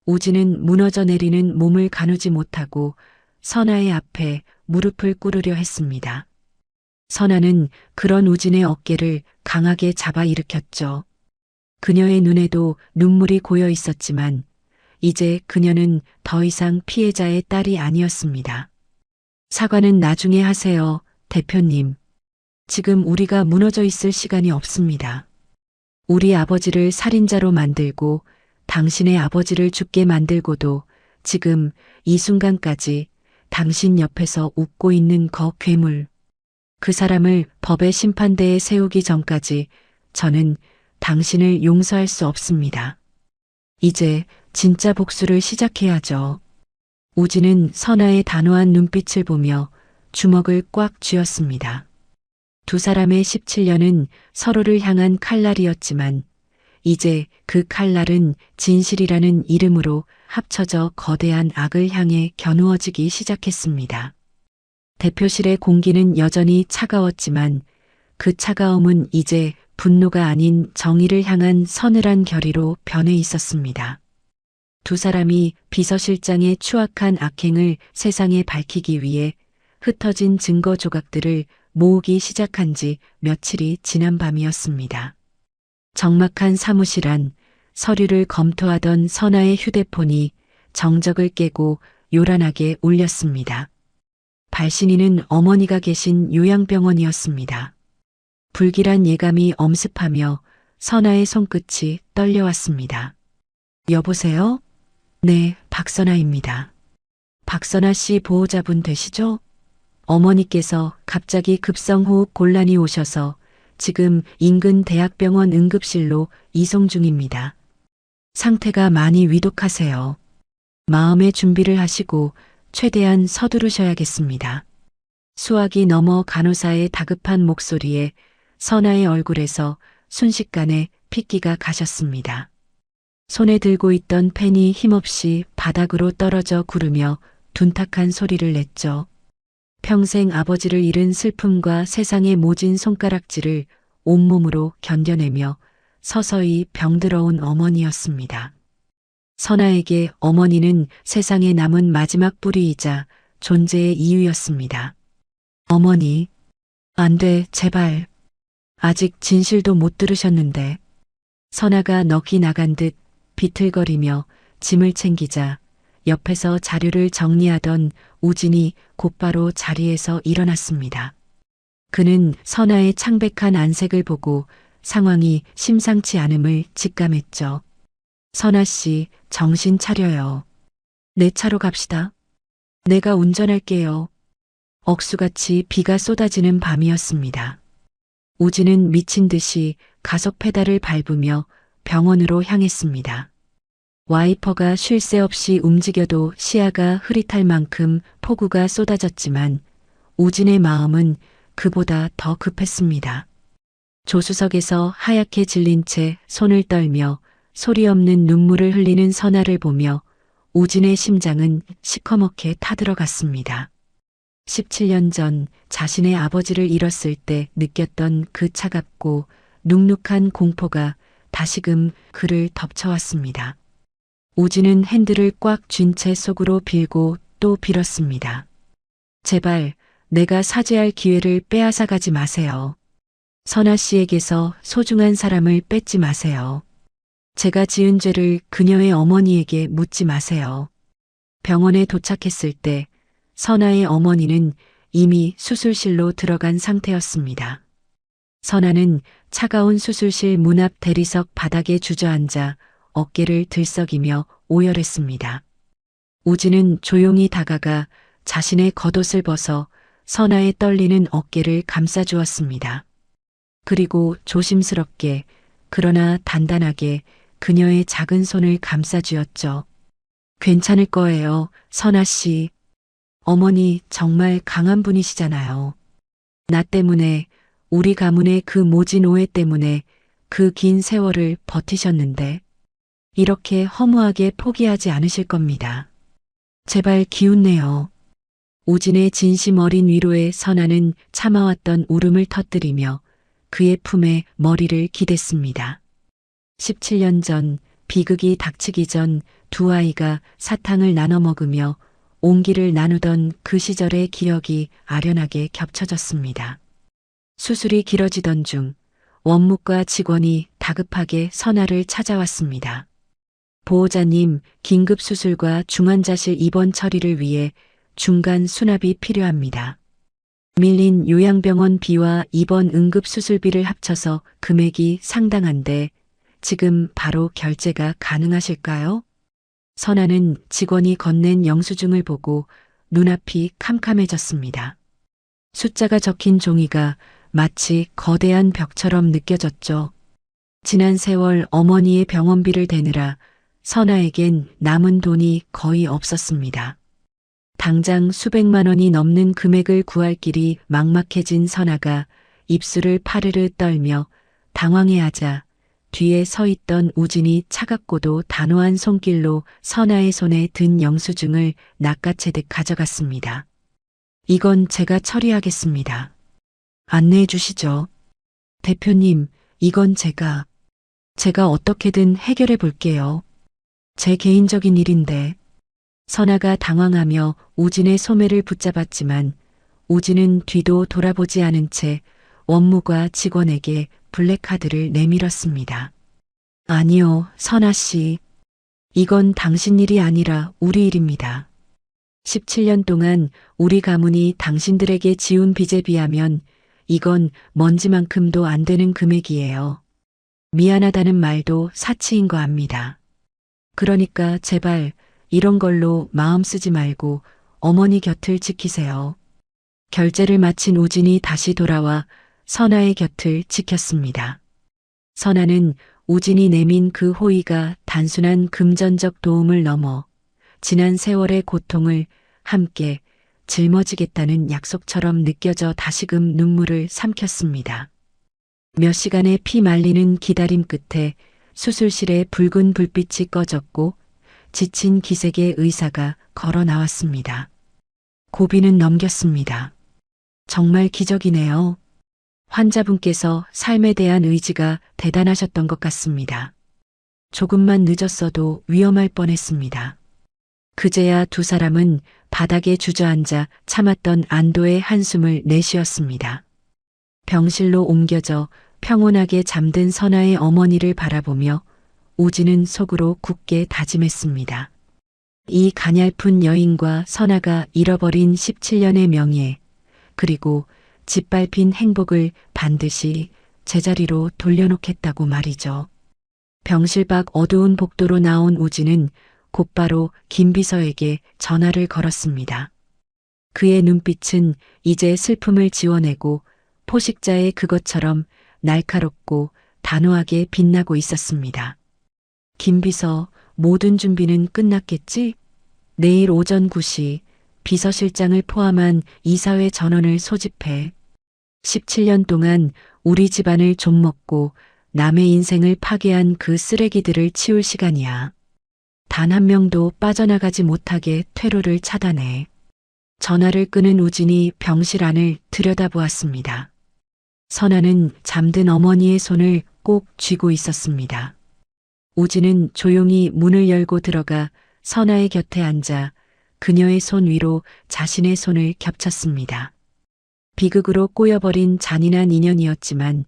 우진은 무너져 내리는 몸을 가누지 못하고 선아의 앞에 무릎을 꿇으려 했습니다. 선아는 그런 우진의 어깨를 강하게 잡아 일으켰죠. 그녀의 눈에도 눈물이 고여 있었지만 이제 그녀는 더 이상 피해자의 딸이 아니었습니다. 사과는 나중에 하세요, 대표님. 지금 우리가 무너져 있을 시간이 없습니다. 우리 아버지를 살인자로 만들고 당신의 아버지를 죽게 만들고도 지금 이 순간까지 당신 옆에서 웃고 있는 거 괴물. 그 사람을 법의 심판대에 세우기 전까지 저는 당신을 용서할 수 없습니다. 이제 진짜 복수를 시작해야죠. 우진은 선아의 단호한 눈빛을 보며 주먹을 꽉 쥐었습니다. 두 사람의 17년은 서로를 향한 칼날이었지만 이제 그 칼날은 진실이라는 이름으로 합쳐져 거대한 악을 향해 겨누어지기 시작했습니다. 대표실의 공기는 여전히 차가웠지만 그 차가움은 이제 분노가 아닌 정의를 향한 서늘한 결의로 변해 있었습니다. 두 사람이 비서실장의 추악한 악행을 세상에 밝히기 위해 흩어진 증거 조각들을 모으기 시작한 지 며칠이 지난 밤이었습니다. 적막한 사무실 안 서류를 검토하던 선아의 휴대폰이 정적을 깨고 요란하게 울렸습니다. 발신인은 어머니가 계신 요양병원이었습니다. 불길한 예감이 엄습하며 선아의 손끝이 떨려왔습니다. 여보세요? 네, 박선아입니다. 박선아 씨 보호자분 되시죠? 어머니께서 갑자기 급성호흡 곤란이 오셔서 지금 인근 대학병원 응급실로 이송 중입니다. 상태가 많이 위독하세요. 마음의 준비를 하시고 최대한 서두르셔야겠습니다. 수화기 넘어 간호사의 다급한 목소리에 선아의 얼굴에서 순식간에 핏기가 가셨습니다. 손에 들고 있던 펜이 힘없이 바닥으로 떨어져 구르며 둔탁한 소리를 냈죠. 평생 아버지를 잃은 슬픔과 세상의 모진 손가락질을 온몸으로 견뎌내며 서서히 병들어온 어머니였습니다. 선아에게 어머니는 세상에 남은 마지막 뿌리이자 존재의 이유였습니다. 어머니, 안 돼, 제발. 아직 진실도 못 들으셨는데. 선아가 넋이 나간 듯 비틀거리며 짐을 챙기자 옆에서 자료를 정리하던 우진이 곧바로 자리에서 일어났습니다. 그는 선아의 창백한 안색을 보고 상황이 심상치 않음을 직감했죠. 선아 씨, 정신 차려요. 내 차로 갑시다. 내가 운전할게요. 억수같이 비가 쏟아지는 밤이었습니다. 우진은 미친 듯이 가속 페달을 밟으며 병원으로 향했습니다. 와이퍼가 쉴 새 없이 움직여도 시야가 흐릿할 만큼 폭우가 쏟아졌지만 우진의 마음은 그보다 더 급했습니다. 조수석에서 하얗게 질린 채 손을 떨며 소리 없는 눈물을 흘리는 선아를 보며 우진의 심장은 시커멓게 타들어갔습니다. 17년 전 자신의 아버지를 잃었을 때 느꼈던 그 차갑고 눅눅한 공포가 다시금 그를 덮쳐왔습니다. 우진은 핸들을 꽉 쥔 채 속으로 빌고 또 빌었습니다. 제발 내가 사죄할 기회를 빼앗아가지 마세요. 선아 씨에게서 소중한 사람을 뺏지 마세요. 제가 지은 죄를 그녀의 어머니에게 묻지 마세요. 병원에 도착했을 때 선아의 어머니는 이미 수술실로 들어간 상태였습니다. 선아는 차가운 수술실 문 앞 대리석 바닥에 주저앉아 어깨를 들썩이며 오열했습니다. 우진은 조용히 다가가 자신의 겉옷을 벗어 선아의 떨리는 어깨를 감싸주었습니다. 그리고 조심스럽게 그러나 단단하게 그녀의 작은 손을 감싸주었죠. 괜찮을 거예요, 선아 씨. 어머니 정말 강한 분이시잖아요. 나 때문에, 우리 가문의 그 모진 오해 때문에 그 긴 세월을 버티셨는데 이렇게 허무하게 포기하지 않으실 겁니다. 제발 기운내요. 우진의 진심 어린 위로에 선아는 참아왔던 울음을 터뜨리며 그의 품에 머리를 기댔습니다. 17년 전 비극이 닥치기 전 두 아이가 사탕을 나눠 먹으며 온기를 나누던 그 시절의 기억이 아련하게 겹쳐졌습니다. 수술이 길어지던 중 원무과 직원이 다급하게 선아를 찾아왔습니다. 보호자님, 긴급 수술과 중환자실 입원 처리를 위해 중간 수납이 필요합니다. 밀린 요양병원비와 입원 응급수술비를 합쳐서 금액이 상당한데 지금 바로 결제가 가능하실까요? 선아는 직원이 건넨 영수증을 보고 눈앞이 캄캄해졌습니다. 숫자가 적힌 종이가 마치 거대한 벽처럼 느껴졌죠. 지난 세월 어머니의 병원비를 대느라 선아에겐 남은 돈이 거의 없었습니다. 당장 수백만 원이 넘는 금액을 구할 길이 막막해진 선아가 입술을 파르르 떨며 당황해하자 뒤에 서 있던 우진이 차갑고도 단호한 손길로 선아의 손에 든 영수증을 낚아채듯 가져갔습니다. 이건 제가 처리하겠습니다. 안내해 주시죠. 대표님, 이건 제가 어떻게든 해결해 볼게요. 제 개인적인 일인데. 선아가 당황하며 우진의 소매를 붙잡았지만 우진은 뒤도 돌아보지 않은 채 원무과 직원에게 블랙카드를 내밀었습니다. 아니요, 선아 씨. 이건 당신 일이 아니라 우리 일입니다. 17년 동안 우리 가문이 당신들에게 지운 빚에 비하면 이건 먼지만큼도 안 되는 금액이에요. 미안하다는 말도 사치인 거 압니다. 그러니까 제발 이런 걸로 마음 쓰지 말고 어머니 곁을 지키세요. 결제를 마친 우진이 다시 돌아와 선아의 곁을 지켰습니다. 선아는 우진이 내민 그 호의가 단순한 금전적 도움을 넘어 지난 세월의 고통을 함께 짊어지겠다는 약속처럼 느껴져 다시금 눈물을 삼켰습니다. 몇 시간의 피 말리는 기다림 끝에 수술실의 붉은 불빛이 꺼졌고 지친 기색의 의사가 걸어 나왔습니다. 고비는 넘겼습니다. 정말 기적이네요. 환자분께서 삶에 대한 의지가 대단하셨던 것 같습니다. 조금만 늦었어도 위험할 뻔했습니다. 그제야 두 사람은 바닥에 주저앉아 참았던 안도의 한숨을 내쉬었습니다. 병실로 옮겨져 평온하게 잠든 선아의 어머니를 바라보며 우진은 속으로 굳게 다짐했습니다. 이 가냘픈 여인과 선아가 잃어버린 17년의 명예, 그리고 짓밟힌 행복을 반드시 제자리로 돌려놓겠다고 말이죠. 병실 밖 어두운 복도로 나온 우진은 곧바로 김 비서에게 전화를 걸었습니다. 그의 눈빛은 이제 슬픔을 지워내고 포식자의 그것처럼 날카롭고 단호하게 빛나고 있었습니다. 김 비서, 모든 준비는 끝났겠지? 내일 오전 9시 비서실장을 포함한 이사회 전원을 소집해. 17년 동안 우리 집안을 좀먹고 남의 인생을 파괴한 그 쓰레기들을 치울 시간이야. 단 한 명도 빠져나가지 못하게 퇴로를 차단해. 전화를 끊은 우진이 병실 안을 들여다보았습니다. 선아는 잠든 어머니의 손을 꼭 쥐고 있었습니다. 우진은 조용히 문을 열고 들어가 선아의 곁에 앉아 그녀의 손 위로 자신의 손을 겹쳤습니다. 비극으로 꼬여버린 잔인한 인연이었지만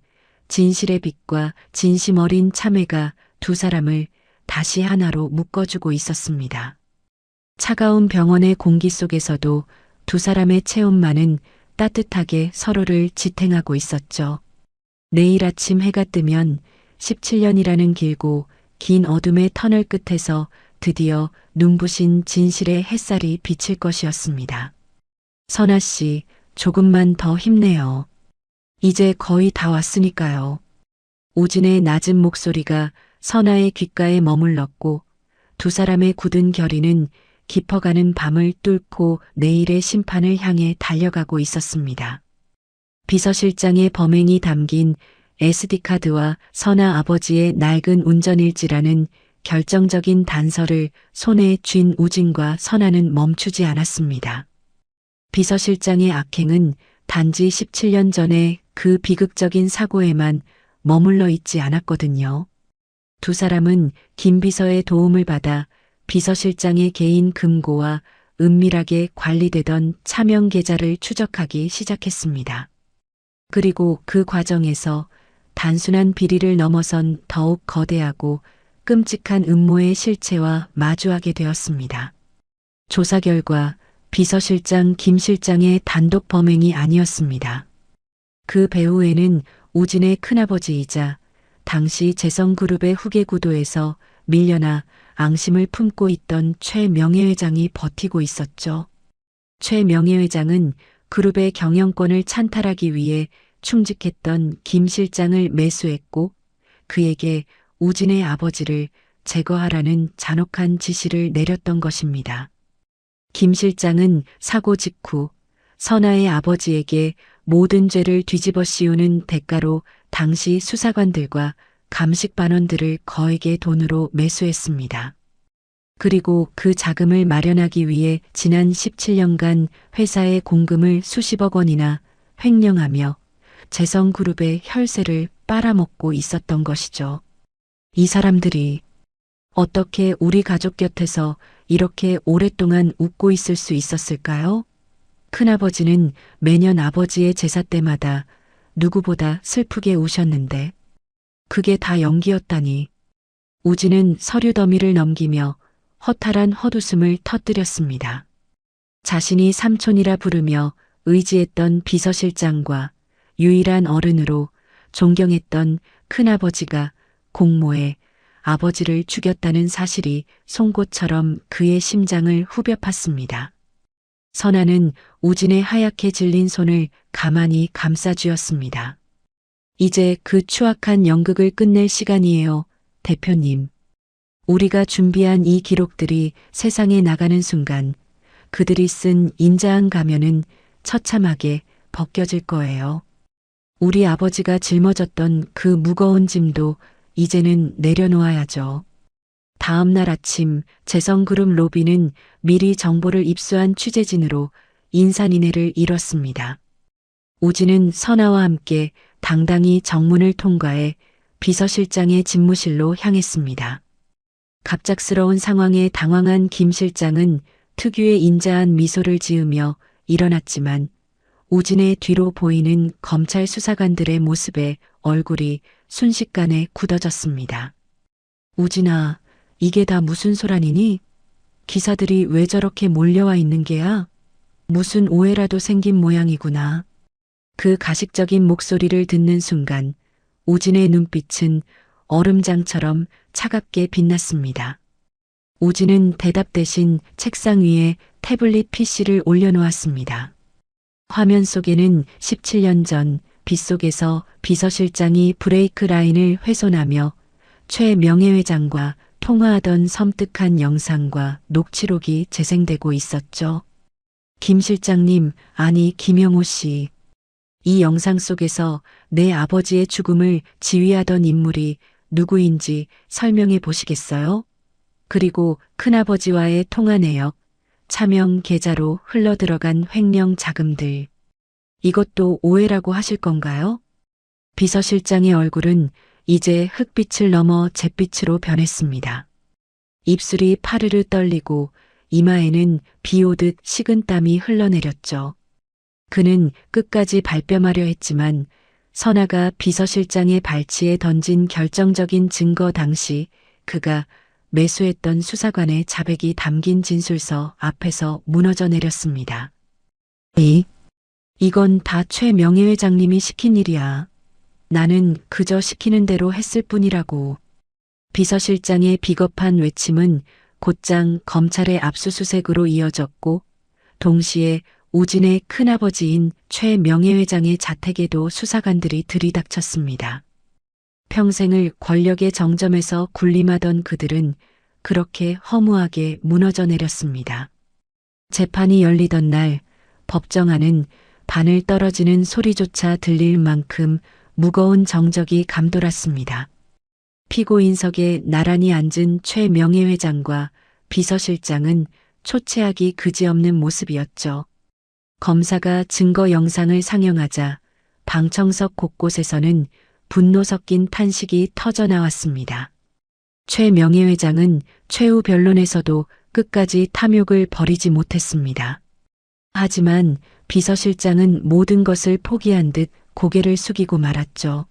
진실의 빛과 진심 어린 참회가 두 사람을 다시 하나로 묶어주고 있었습니다. 차가운 병원의 공기 속에서도 두 사람의 체온만은 따뜻하게 서로를 지탱하고 있었죠. 내일 아침 해가 뜨면 17년이라는 길고 긴 어둠의 터널 끝에서 드디어 눈부신 진실의 햇살이 비칠 것이었습니다. 선아 씨, 조금만 더 힘내요. 이제 거의 다 왔으니까요. 우진의 낮은 목소리가 선아의 귓가에 머물렀고 두 사람의 굳은 결의는 깊어가는 밤을 뚫고 내일의 심판을 향해 달려가고 있었습니다. 비서실장의 범행이 담긴 SD카드와 선아 아버지의 낡은 운전일지라는 결정적인 단서를 손에 쥔 우진과 선아는 멈추지 않았습니다. 비서실장의 악행은 단지 17년 전에 그 비극적인 사고에만 머물러 있지 않았거든요. 두 사람은 김 비서의 도움을 받아 비서실장의 개인 금고와 은밀하게 관리되던 차명 계좌를 추적하기 시작했습니다. 그리고 그 과정에서 단순한 비리를 넘어선 더욱 거대하고 끔찍한 음모의 실체와 마주하게 되었습니다. 조사 결과 비서실장 김 실장의 단독 범행이 아니었습니다. 그 배후에는 우진의 큰아버지이자 당시 재성그룹의 후계 구도에서 밀려나 앙심을 품고 있던 최 명예회장이 버티고 있었죠. 최 명예회장은 그룹의 경영권을 찬탈하기 위해 충직했던 김 실장을 매수했고 그에게 우진의 아버지를 제거하라는 잔혹한 지시를 내렸던 것입니다. 김 실장은 사고 직후 선아의 아버지에게 모든 죄를 뒤집어 씌우는 대가로 당시 수사관들과 감식반원들을 거액의 돈으로 매수했습니다. 그리고 그 자금을 마련하기 위해 지난 17년간 회사의 공금을 수십억 원이나 횡령하며 재성그룹의 혈세를 빨아먹고 있었던 것이죠. 이 사람들이 어떻게 우리 가족 곁에서 이렇게 오랫동안 웃고 있을 수 있었을까요? 큰아버지는 매년 아버지의 제사 때마다 누구보다 슬프게 우셨는데 그게 다 연기였다니. 우진은 서류 더미를 넘기며 허탈한 헛웃음을 터뜨렸습니다. 자신이 삼촌이라 부르며 의지했던 비서실장과 유일한 어른으로 존경했던 큰아버지가 공모해 아버지를 죽였다는 사실이 송곳처럼 그의 심장을 후벼 팠습니다. 선아는 우진의 하얗게 질린 손을 가만히 감싸쥐었습니다. 이제 그 추악한 연극을 끝낼 시간이에요, 대표님. 우리가 준비한 이 기록들이 세상에 나가는 순간 그들이 쓴 인자한 가면은 처참하게 벗겨질 거예요. 우리 아버지가 짊어졌던 그 무거운 짐도 이제는 내려놓아야죠. 다음 날 아침 재성그룹 로비는 미리 정보를 입수한 취재진으로 인산인해를 이뤘습니다. 우진은 선아와 함께 당당히 정문을 통과해 비서실장의 집무실로 향했습니다. 갑작스러운 상황에 당황한 김 실장은 특유의 인자한 미소를 지으며 일어났지만 우진의 뒤로 보이는 검찰 수사관들의 모습에 얼굴이 순식간에 굳어졌습니다. 우진아, 이게 다 무슨 소란이니? 기사들이 왜 저렇게 몰려와 있는 게야? 무슨 오해라도 생긴 모양이구나. 그 가식적인 목소리를 듣는 순간 우진의 눈빛은 얼음장처럼 차갑게 빛났습니다. 우진은 대답 대신 책상 위에 태블릿 PC를 올려놓았습니다. 화면 속에는 17년 전 빗속에서 비서실장이 브레이크 라인을 훼손하며 최 명예회장과 통화하던 섬뜩한 영상과 녹취록이 재생되고 있었죠. 김 실장님, 아니 김영호 씨. 이 영상 속에서 내 아버지의 죽음을 지휘하던 인물이 누구인지 설명해 보시겠어요? 그리고 큰아버지와의 통화 내역, 차명 계좌로 흘러들어간 횡령 자금들. 이것도 오해라고 하실 건가요? 비서실장의 얼굴은 이제 흑빛을 넘어 잿빛으로 변했습니다. 입술이 파르르 떨리고 이마에는 비 오듯 식은 땀이 흘러내렸죠. 그는 끝까지 발뺌하려 했지만 선아가 비서실장의 발치에 던진 결정적인 증거 당시 그가 매수했던 수사관의 자백이 담긴 진술서 앞에서 무너져 내렸습니다. 이건 다 최 명예회장님이 시킨 일이야. 나는 그저 시키는 대로 했을 뿐이라고. 비서실장의 비겁한 외침은 곧장 검찰의 압수수색으로 이어졌고 동시에 우진의 큰아버지인 최 명예회장의 자택에도 수사관들이 들이닥쳤습니다. 평생을 권력의 정점에서 군림하던 그들은 그렇게 허무하게 무너져 내렸습니다. 재판이 열리던 날 법정 안은 바늘 떨어지는 소리조차 들릴 만큼 무거운 정적이 감돌았습니다. 피고인석에 나란히 앉은 최 명예회장과 비서실장은 초췌하기 그지없는 모습이었죠. 검사가 증거 영상을 상영하자 방청석 곳곳에서는 분노 섞인 탄식이 터져나왔습니다. 최 명예회장은 최후 변론에서도 끝까지 탐욕을 버리지 못했습니다. 하지만 비서실장은 모든 것을 포기한 듯 고개를 숙이고 말았죠.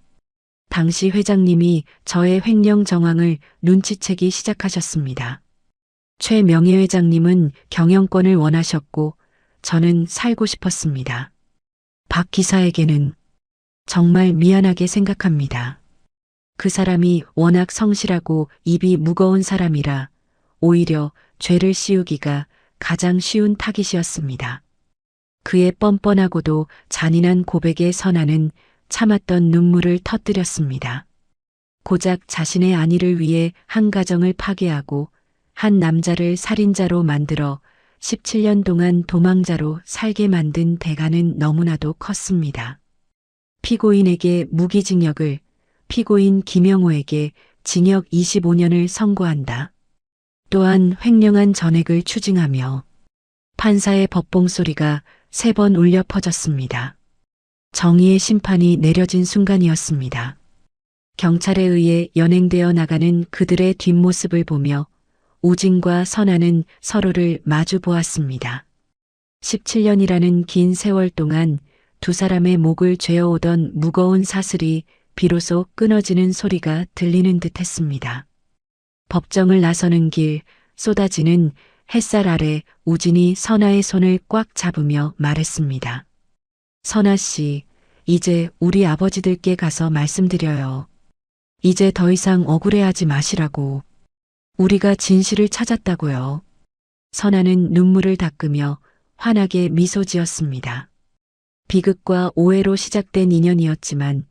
당시 회장님이 저의 횡령 정황을 눈치채기 시작하셨습니다. 최 명예회장님은 경영권을 원하셨고 저는 살고 싶었습니다. 박 기사에게는 정말 미안하게 생각합니다. 그 사람이 워낙 성실하고 입이 무거운 사람이라 오히려 죄를 씌우기가 가장 쉬운 타깃이었습니다. 그의 뻔뻔하고도 잔인한 고백에 선아는 참았던 눈물을 터뜨렸습니다. 고작 자신의 안위를 위해 한 가정을 파괴하고 한 남자를 살인자로 만들어 17년 동안 도망자로 살게 만든 대가는 너무나도 컸습니다. 피고인에게 무기징역을, 피고인 김영호에게 징역 25년을 선고한다. 또한 횡령한 전액을 추징하며 판사의 법봉 소리가 3번 울려 퍼졌습니다. 정의의 심판이 내려진 순간이었습니다. 경찰에 의해 연행되어 나가는 그들의 뒷모습을 보며 우진과 선아는 서로를 마주 보았습니다. 17년이라는 긴 세월 동안 두 사람의 목을 죄어오던 무거운 사슬이 비로소 끊어지는 소리가 들리는 듯 했습니다. 법정을 나서는 길, 쏟아지는 햇살 아래 우진이 선아의 손을 꽉 잡으며 말했습니다. 선아 씨, 이제 우리 아버지들께 가서 말씀드려요. 이제 더 이상 억울해하지 마시라고. 우리가 진실을 찾았다고요. 선아는 눈물을 닦으며 환하게 미소 지었습니다. 비극과 오해로 시작된 인연이었지만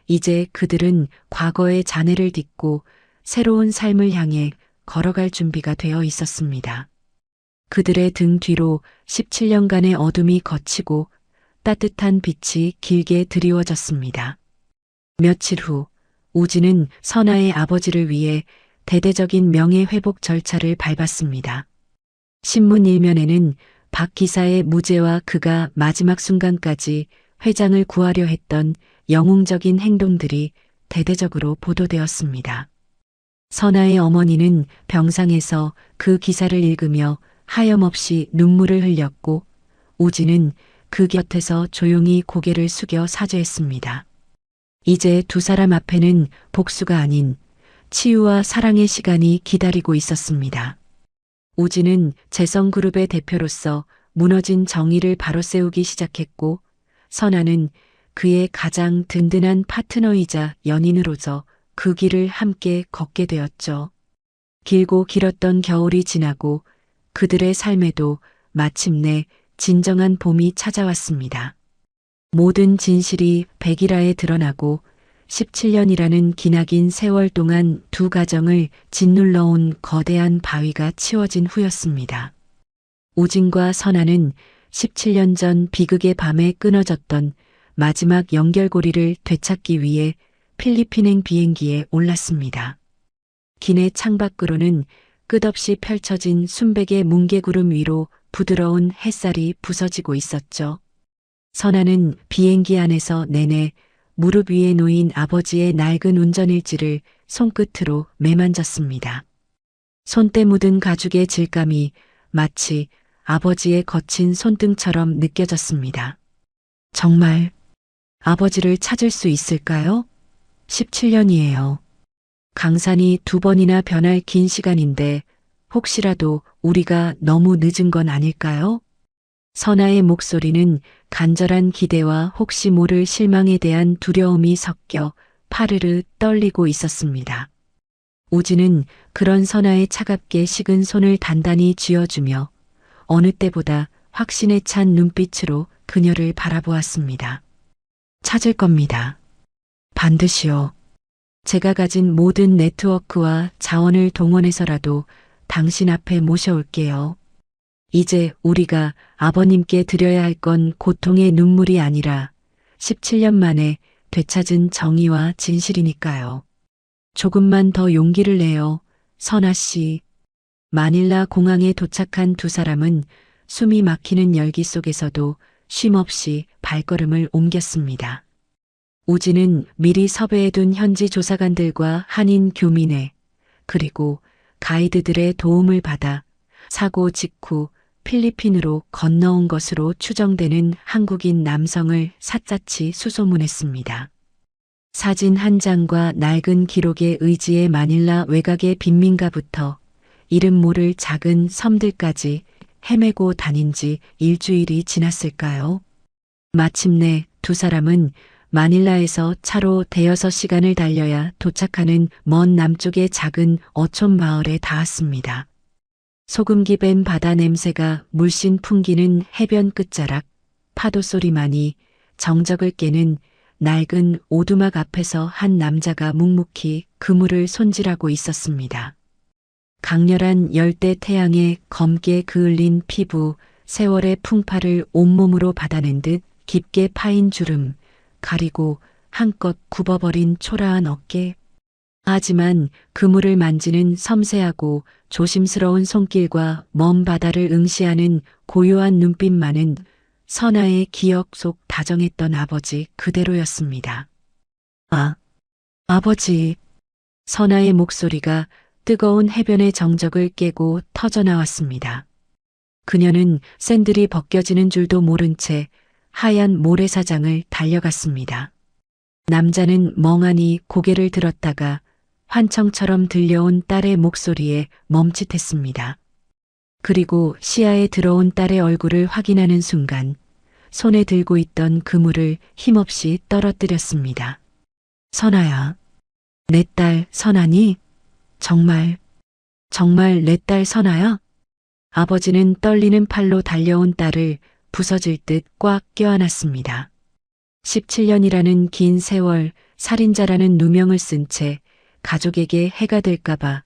이제 그들은 과거의 잔해를 딛고 새로운 삶을 향해 걸어갈 준비가 되어 있었습니다. 그들의 등 뒤로 17년간의 어둠이 걷히고 따뜻한 빛이 길게 드리워졌습니다. 며칠 후 우진은 선아의 아버지를 위해 대대적인 명예회복 절차를 밟았습니다. 신문 일면에는 박 기사의 무죄와 그가 마지막 순간까지 회장을 구하려 했던 영웅적인 행동들이 대대적으로 보도되었습니다. 선아의 어머니는 병상에서 그 기사를 읽으며 하염없이 눈물을 흘렸고 우진은 그 곁에서 조용히 고개를 숙여 사죄했습니다. 이제 두 사람 앞에는 복수가 아닌 치유와 사랑의 시간이 기다리고 있었습니다. 우진은 재성그룹의 대표로서 무너진 정의를 바로 세우기 시작했고 선아는 그의 가장 든든한 파트너이자 연인으로서 그 길을 함께 걷게 되었죠. 길고 길었던 겨울이 지나고 그들의 삶에도 마침내 진정한 봄이 찾아왔습니다. 모든 진실이 백일하에 드러나고 17년이라는 기나긴 세월 동안 두 가정을 짓눌러온 거대한 바위가 치워진 후였습니다. 우진과 선아는 17년 전 비극의 밤에 끊어졌던 마지막 연결고리를 되찾기 위해 필리핀행 비행기에 올랐습니다. 기내 창밖으로는 끝없이 펼쳐진 순백의 뭉게구름 위로 부드러운 햇살이 부서지고 있었죠. 선아는 비행기 안에서 내내 무릎 위에 놓인 아버지의 낡은 운전일지를 손끝으로 매만졌습니다. 손때 묻은 가죽의 질감이 마치 아버지의 거친 손등처럼 느껴졌습니다. 정말 아버지를 찾을 수 있을까요? 17년이에요. 강산이 2번이나 변할 긴 시간인데 혹시라도 우리가 너무 늦은 건 아닐까요? 선아의 목소리는 간절한 기대와 혹시 모를 실망에 대한 두려움이 섞여 파르르 떨리고 있었습니다. 우진은 그런 선아의 차갑게 식은 손을 단단히 쥐어주며 어느 때보다 확신에 찬 눈빛으로 그녀를 바라보았습니다. 찾을 겁니다. 반드시요. 제가 가진 모든 네트워크와 자원을 동원해서라도 당신 앞에 모셔올게요. 이제 우리가 아버님께 드려야 할 건 고통의 눈물이 아니라 17년 만에 되찾은 정의와 진실이니까요. 조금만 더 용기를 내요, 선아 씨. 마닐라 공항에 도착한 두 사람은 숨이 막히는 열기 속에서도 쉼없이 발걸음을 옮겼습니다. 우진은 미리 섭외해둔 현지 조사관들과 한인 교민회, 그리고 가이드들의 도움을 받아 사고 직후 필리핀으로 건너온 것으로 추정되는 한국인 남성을 샅샅이 수소문했습니다. 사진 한 장과 낡은 기록에 의지해 마닐라 외곽의 빈민가부터 이름 모를 작은 섬들까지 헤매고 다닌 지 일주일이 지났을까요? 마침내 두 사람은 마닐라에서 차로 대여섯 시간을 달려야 도착하는 먼 남쪽의 작은 어촌 마을에 닿았습니다. 소금기 밴 바다 냄새가 물씬 풍기는 해변 끝자락, 파도 소리만이 정적을 깨는 낡은 오두막 앞에서 한 남자가 묵묵히 그물을 손질하고 있었습니다. 강렬한 열대 태양에 검게 그을린 피부, 세월의 풍파를 온몸으로 받아낸 듯 깊게 파인 주름, 가리고 한껏 굽어버린 초라한 어깨. 하지만 그물을 만지는 섬세하고 조심스러운 손길과 먼 바다를 응시하는 고요한 눈빛만은 선아의 기억 속 다정했던 아버지 그대로였습니다. 아, 아버지. 선아의 목소리가 뜨거운 해변의 정적을 깨고 터져나왔습니다. 그녀는 샌들이 벗겨지는 줄도 모른 채 하얀 모래사장을 달려갔습니다. 남자는 멍하니 고개를 들었다가 환청처럼 들려온 딸의 목소리에 멈칫했습니다. 그리고 시야에 들어온 딸의 얼굴을 확인하는 순간 손에 들고 있던 그물을 힘없이 떨어뜨렸습니다. 선아야, 내 딸 선아니? 정말 내 딸 선아야? 아버지는 떨리는 팔로 달려온 딸을 부서질 듯 꽉 껴안았습니다. 17년이라는 긴 세월, 살인자라는 누명을 쓴 채 가족에게 해가 될까봐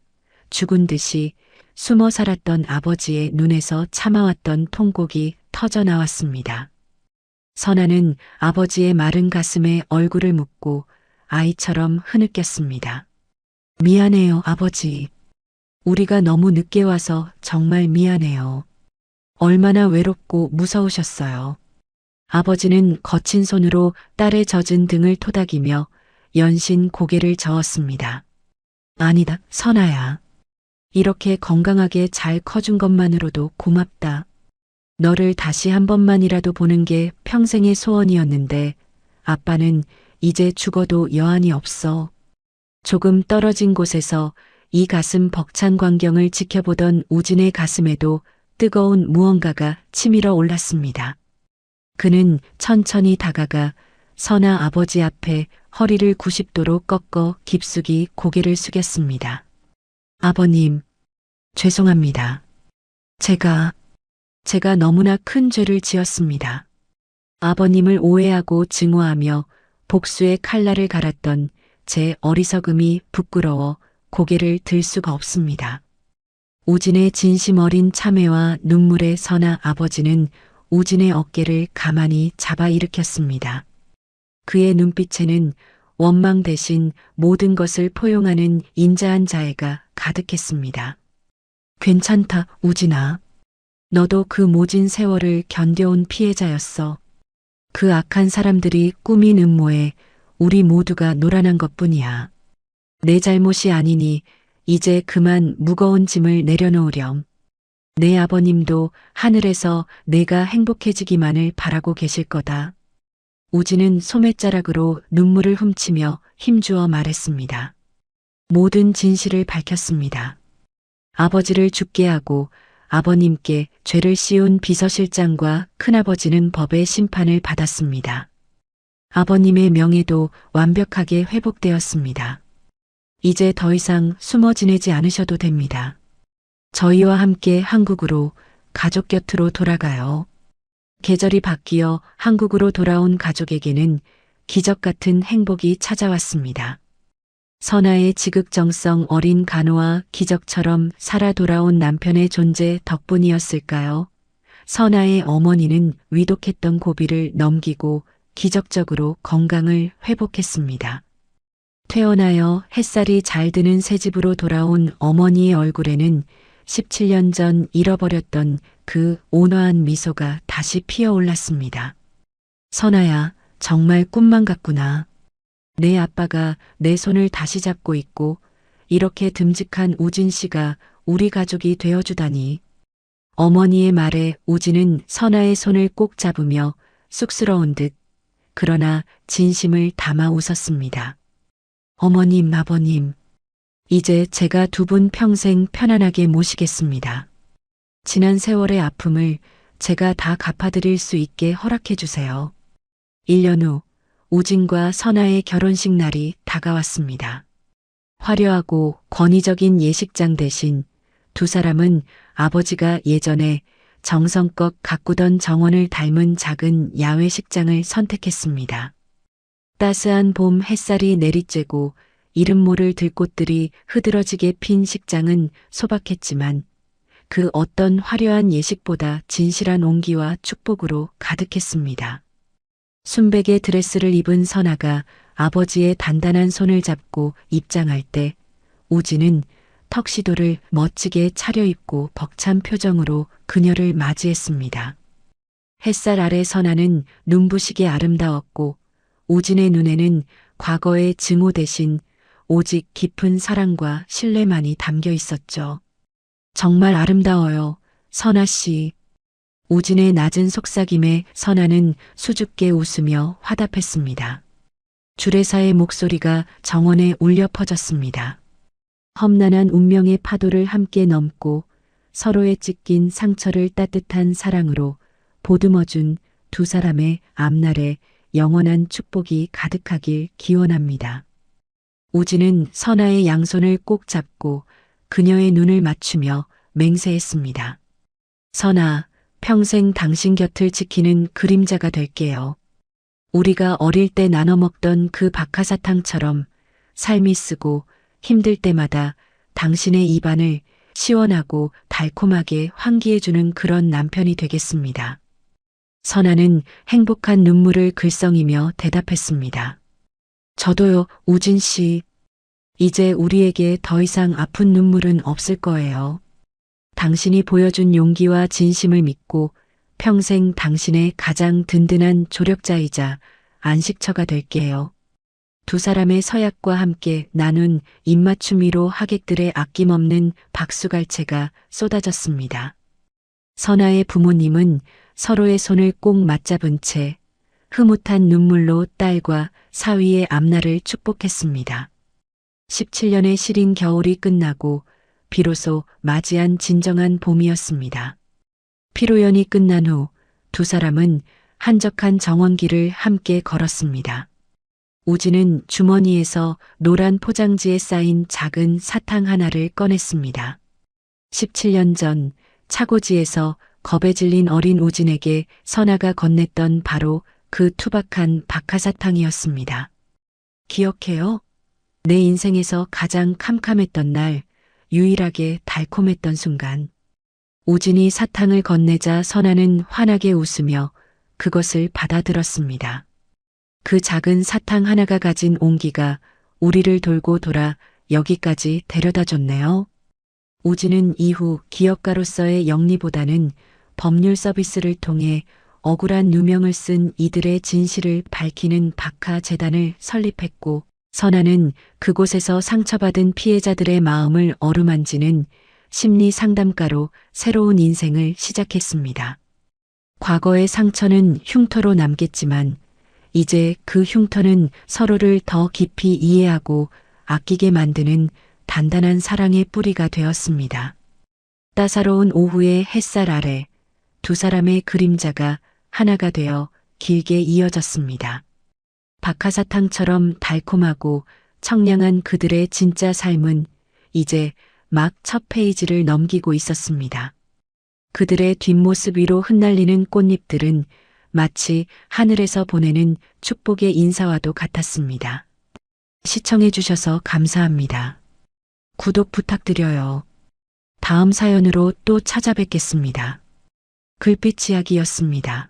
죽은 듯이 숨어 살았던 아버지의 눈에서 참아왔던 통곡이 터져 나왔습니다. 선아는 아버지의 마른 가슴에 얼굴을 묻고 아이처럼 흐느꼈습니다. 미안해요, 아버지. 우리가 너무 늦게 와서 정말 미안해요. 얼마나 외롭고 무서우셨어요. 아버지는 거친 손으로 딸의 젖은 등을 토닥이며 연신 고개를 저었습니다. 아니다, 선아야. 이렇게 건강하게 잘 커준 것만으로도 고맙다. 너를 다시 한 번만이라도 보는 게 평생의 소원이었는데 아빠는 이제 죽어도 여한이 없어. 조금 떨어진 곳에서 이 가슴 벅찬 광경을 지켜보던 우진의 가슴에도 뜨거운 무언가가 치밀어 올랐습니다. 그는 천천히 다가가 선아 아버지 앞에 허리를 90도로 꺾어 깊숙이 고개를 숙였습니다. 아버님, 죄송합니다. 제가 너무나 큰 죄를 지었습니다. 아버님을 오해하고 증오하며 복수의 칼날을 갈았던 제 어리석음이 부끄러워 고개를 들 수가 없습니다. 우진의 진심 어린 참회와 눈물의 선아 아버지는 우진의 어깨를 가만히 잡아 일으켰습니다. 그의 눈빛에는 원망 대신 모든 것을 포용하는 인자한 자애가 가득했습니다. 괜찮다, 우진아. 너도 그 모진 세월을 견뎌온 피해자였어. 그 악한 사람들이 꾸민 음모에 우리 모두가 노란한 것뿐이야. 내 잘못이 아니니 이제 그만 무거운 짐을 내려놓으렴. 내 아버님도 하늘에서 내가 행복해지기만을 바라고 계실 거다. 우진은 소매자락으로 눈물을 훔치며 힘주어 말했습니다. 모든 진실을 밝혔습니다. 아버지를 죽게 하고 아버님께 죄를 씌운 비서실장과 큰아버지는 법의 심판을 받았습니다. 아버님의 명예도 완벽하게 회복되었습니다. 이제 더 이상 숨어 지내지 않으셔도 됩니다. 저희와 함께 한국으로 가족 곁으로 돌아가요. 계절이 바뀌어 한국으로 돌아온 가족에게는 기적 같은 행복이 찾아왔습니다. 선아의 지극정성 어린 간호와 기적처럼 살아 돌아온 남편의 존재 덕분이었을까요? 선아의 어머니는 위독했던 고비를 넘기고 기적적으로 건강을 회복했습니다. 퇴원하여 햇살이 잘 드는 새 집으로 돌아온 어머니의 얼굴에는 17년 전 잃어버렸던 그 온화한 미소가 다시 피어올랐습니다. 선아야, 정말 꿈만 같구나. 내 아빠가 내 손을 다시 잡고 있고 이렇게 듬직한 우진 씨가 우리 가족이 되어주다니. 어머니의 말에 우진은 선아의 손을 꼭 잡으며 쑥스러운 듯 그러나 진심을 담아 웃었습니다. 어머님, 아버님, 이제 제가 두 분 평생 편안하게 모시겠습니다. 지난 세월의 아픔을 제가 다 갚아드릴 수 있게 허락해 주세요. 1년 후 우진과 선아의 결혼식 날이 다가왔습니다. 화려하고 권위적인 예식장 대신 두 사람은 아버지가 예전에 정성껏 가꾸던 정원을 닮은 작은 야외 식장을 선택했습니다. 따스한 봄 햇살이 내리쬐고 이름 모를 들꽃들이 흐드러지게 핀 식장은 소박했지만 그 어떤 화려한 예식보다 진실한 온기와 축복으로 가득했습니다. 순백의 드레스를 입은 선아가 아버지의 단단한 손을 잡고 입장할 때 우진은 턱시도를 멋지게 차려입고 벅찬 표정으로 그녀를 맞이했습니다. 햇살 아래 선아는 눈부시게 아름다웠고 우진의 눈에는 과거의 증오 대신 오직 깊은 사랑과 신뢰만이 담겨 있었죠. 정말 아름다워요, 선아 씨. 우진의 낮은 속삭임에 선아는 수줍게 웃으며 화답했습니다. 주례사의 목소리가 정원에 울려 퍼졌습니다. 험난한 운명의 파도를 함께 넘고 서로의 찢긴 상처를 따뜻한 사랑으로 보듬어준 두 사람의 앞날에 영원한 축복이 가득하길 기원합니다. 우진은 선아의 양손을 꼭 잡고 그녀의 눈을 맞추며 맹세했습니다. 선아, 평생 당신 곁을 지키는 그림자가 될게요. 우리가 어릴 때 나눠 먹던 그 박하사탕처럼 삶이 쓰고 힘들 때마다 당신의 입안을 시원하고 달콤하게 환기해주는 그런 남편이 되겠습니다. 선아는 행복한 눈물을 글썽이며 대답했습니다. 저도요, 우진 씨. 이제 우리에게 더 이상 아픈 눈물은 없을 거예요. 당신이 보여준 용기와 진심을 믿고 평생 당신의 가장 든든한 조력자이자 안식처가 될게요. 두 사람의 서약과 함께 나눈 입맞춤 위로 하객들의 아낌없는 박수갈채가 쏟아졌습니다. 선아의 부모님은 서로의 손을 꼭 맞잡은 채 흐뭇한 눈물로 딸과 사위의 앞날을 축복했습니다. 17년의 시린 겨울이 끝나고 비로소 맞이한 진정한 봄이었습니다. 피로연이 끝난 후 두 사람은 한적한 정원길을 함께 걸었습니다. 우진은 주머니에서 노란 포장지에 쌓인 작은 사탕 하나를 꺼냈습니다. 17년 전 차고지에서 겁에 질린 어린 우진에게 선아가 건넸던 바로 그 투박한 박하사탕이었습니다. 기억해요? 내 인생에서 가장 캄캄했던 날, 유일하게 달콤했던 순간. 우진이 사탕을 건네자 선아는 환하게 웃으며 그것을 받아들었습니다. 그 작은 사탕 하나가 가진 온기가 우리를 돌고 돌아 여기까지 데려다 줬네요. 우진은 이후 기업가로서의 영리보다는 법률 서비스를 통해 억울한 누명을 쓴 이들의 진실을 밝히는 박하재단을 설립했고 선아는 그곳에서 상처받은 피해자들의 마음을 어루만지는 심리 상담가로 새로운 인생을 시작했습니다. 과거의 상처는 흉터로 남겠지만 이제 그 흉터는 서로를 더 깊이 이해하고 아끼게 만드는 단단한 사랑의 뿌리가 되었습니다. 따사로운 오후의 햇살 아래 두 사람의 그림자가 하나가 되어 길게 이어졌습니다. 박하사탕처럼 달콤하고 청량한 그들의 진짜 삶은 이제 막 첫 페이지를 넘기고 있었습니다. 그들의 뒷모습 위로 흩날리는 꽃잎들은 마치 하늘에서 보내는 축복의 인사와도 같았습니다. 시청해주셔서 감사합니다. 구독 부탁드려요. 다음 사연으로 또 찾아뵙겠습니다. 글빛 이야기였습니다.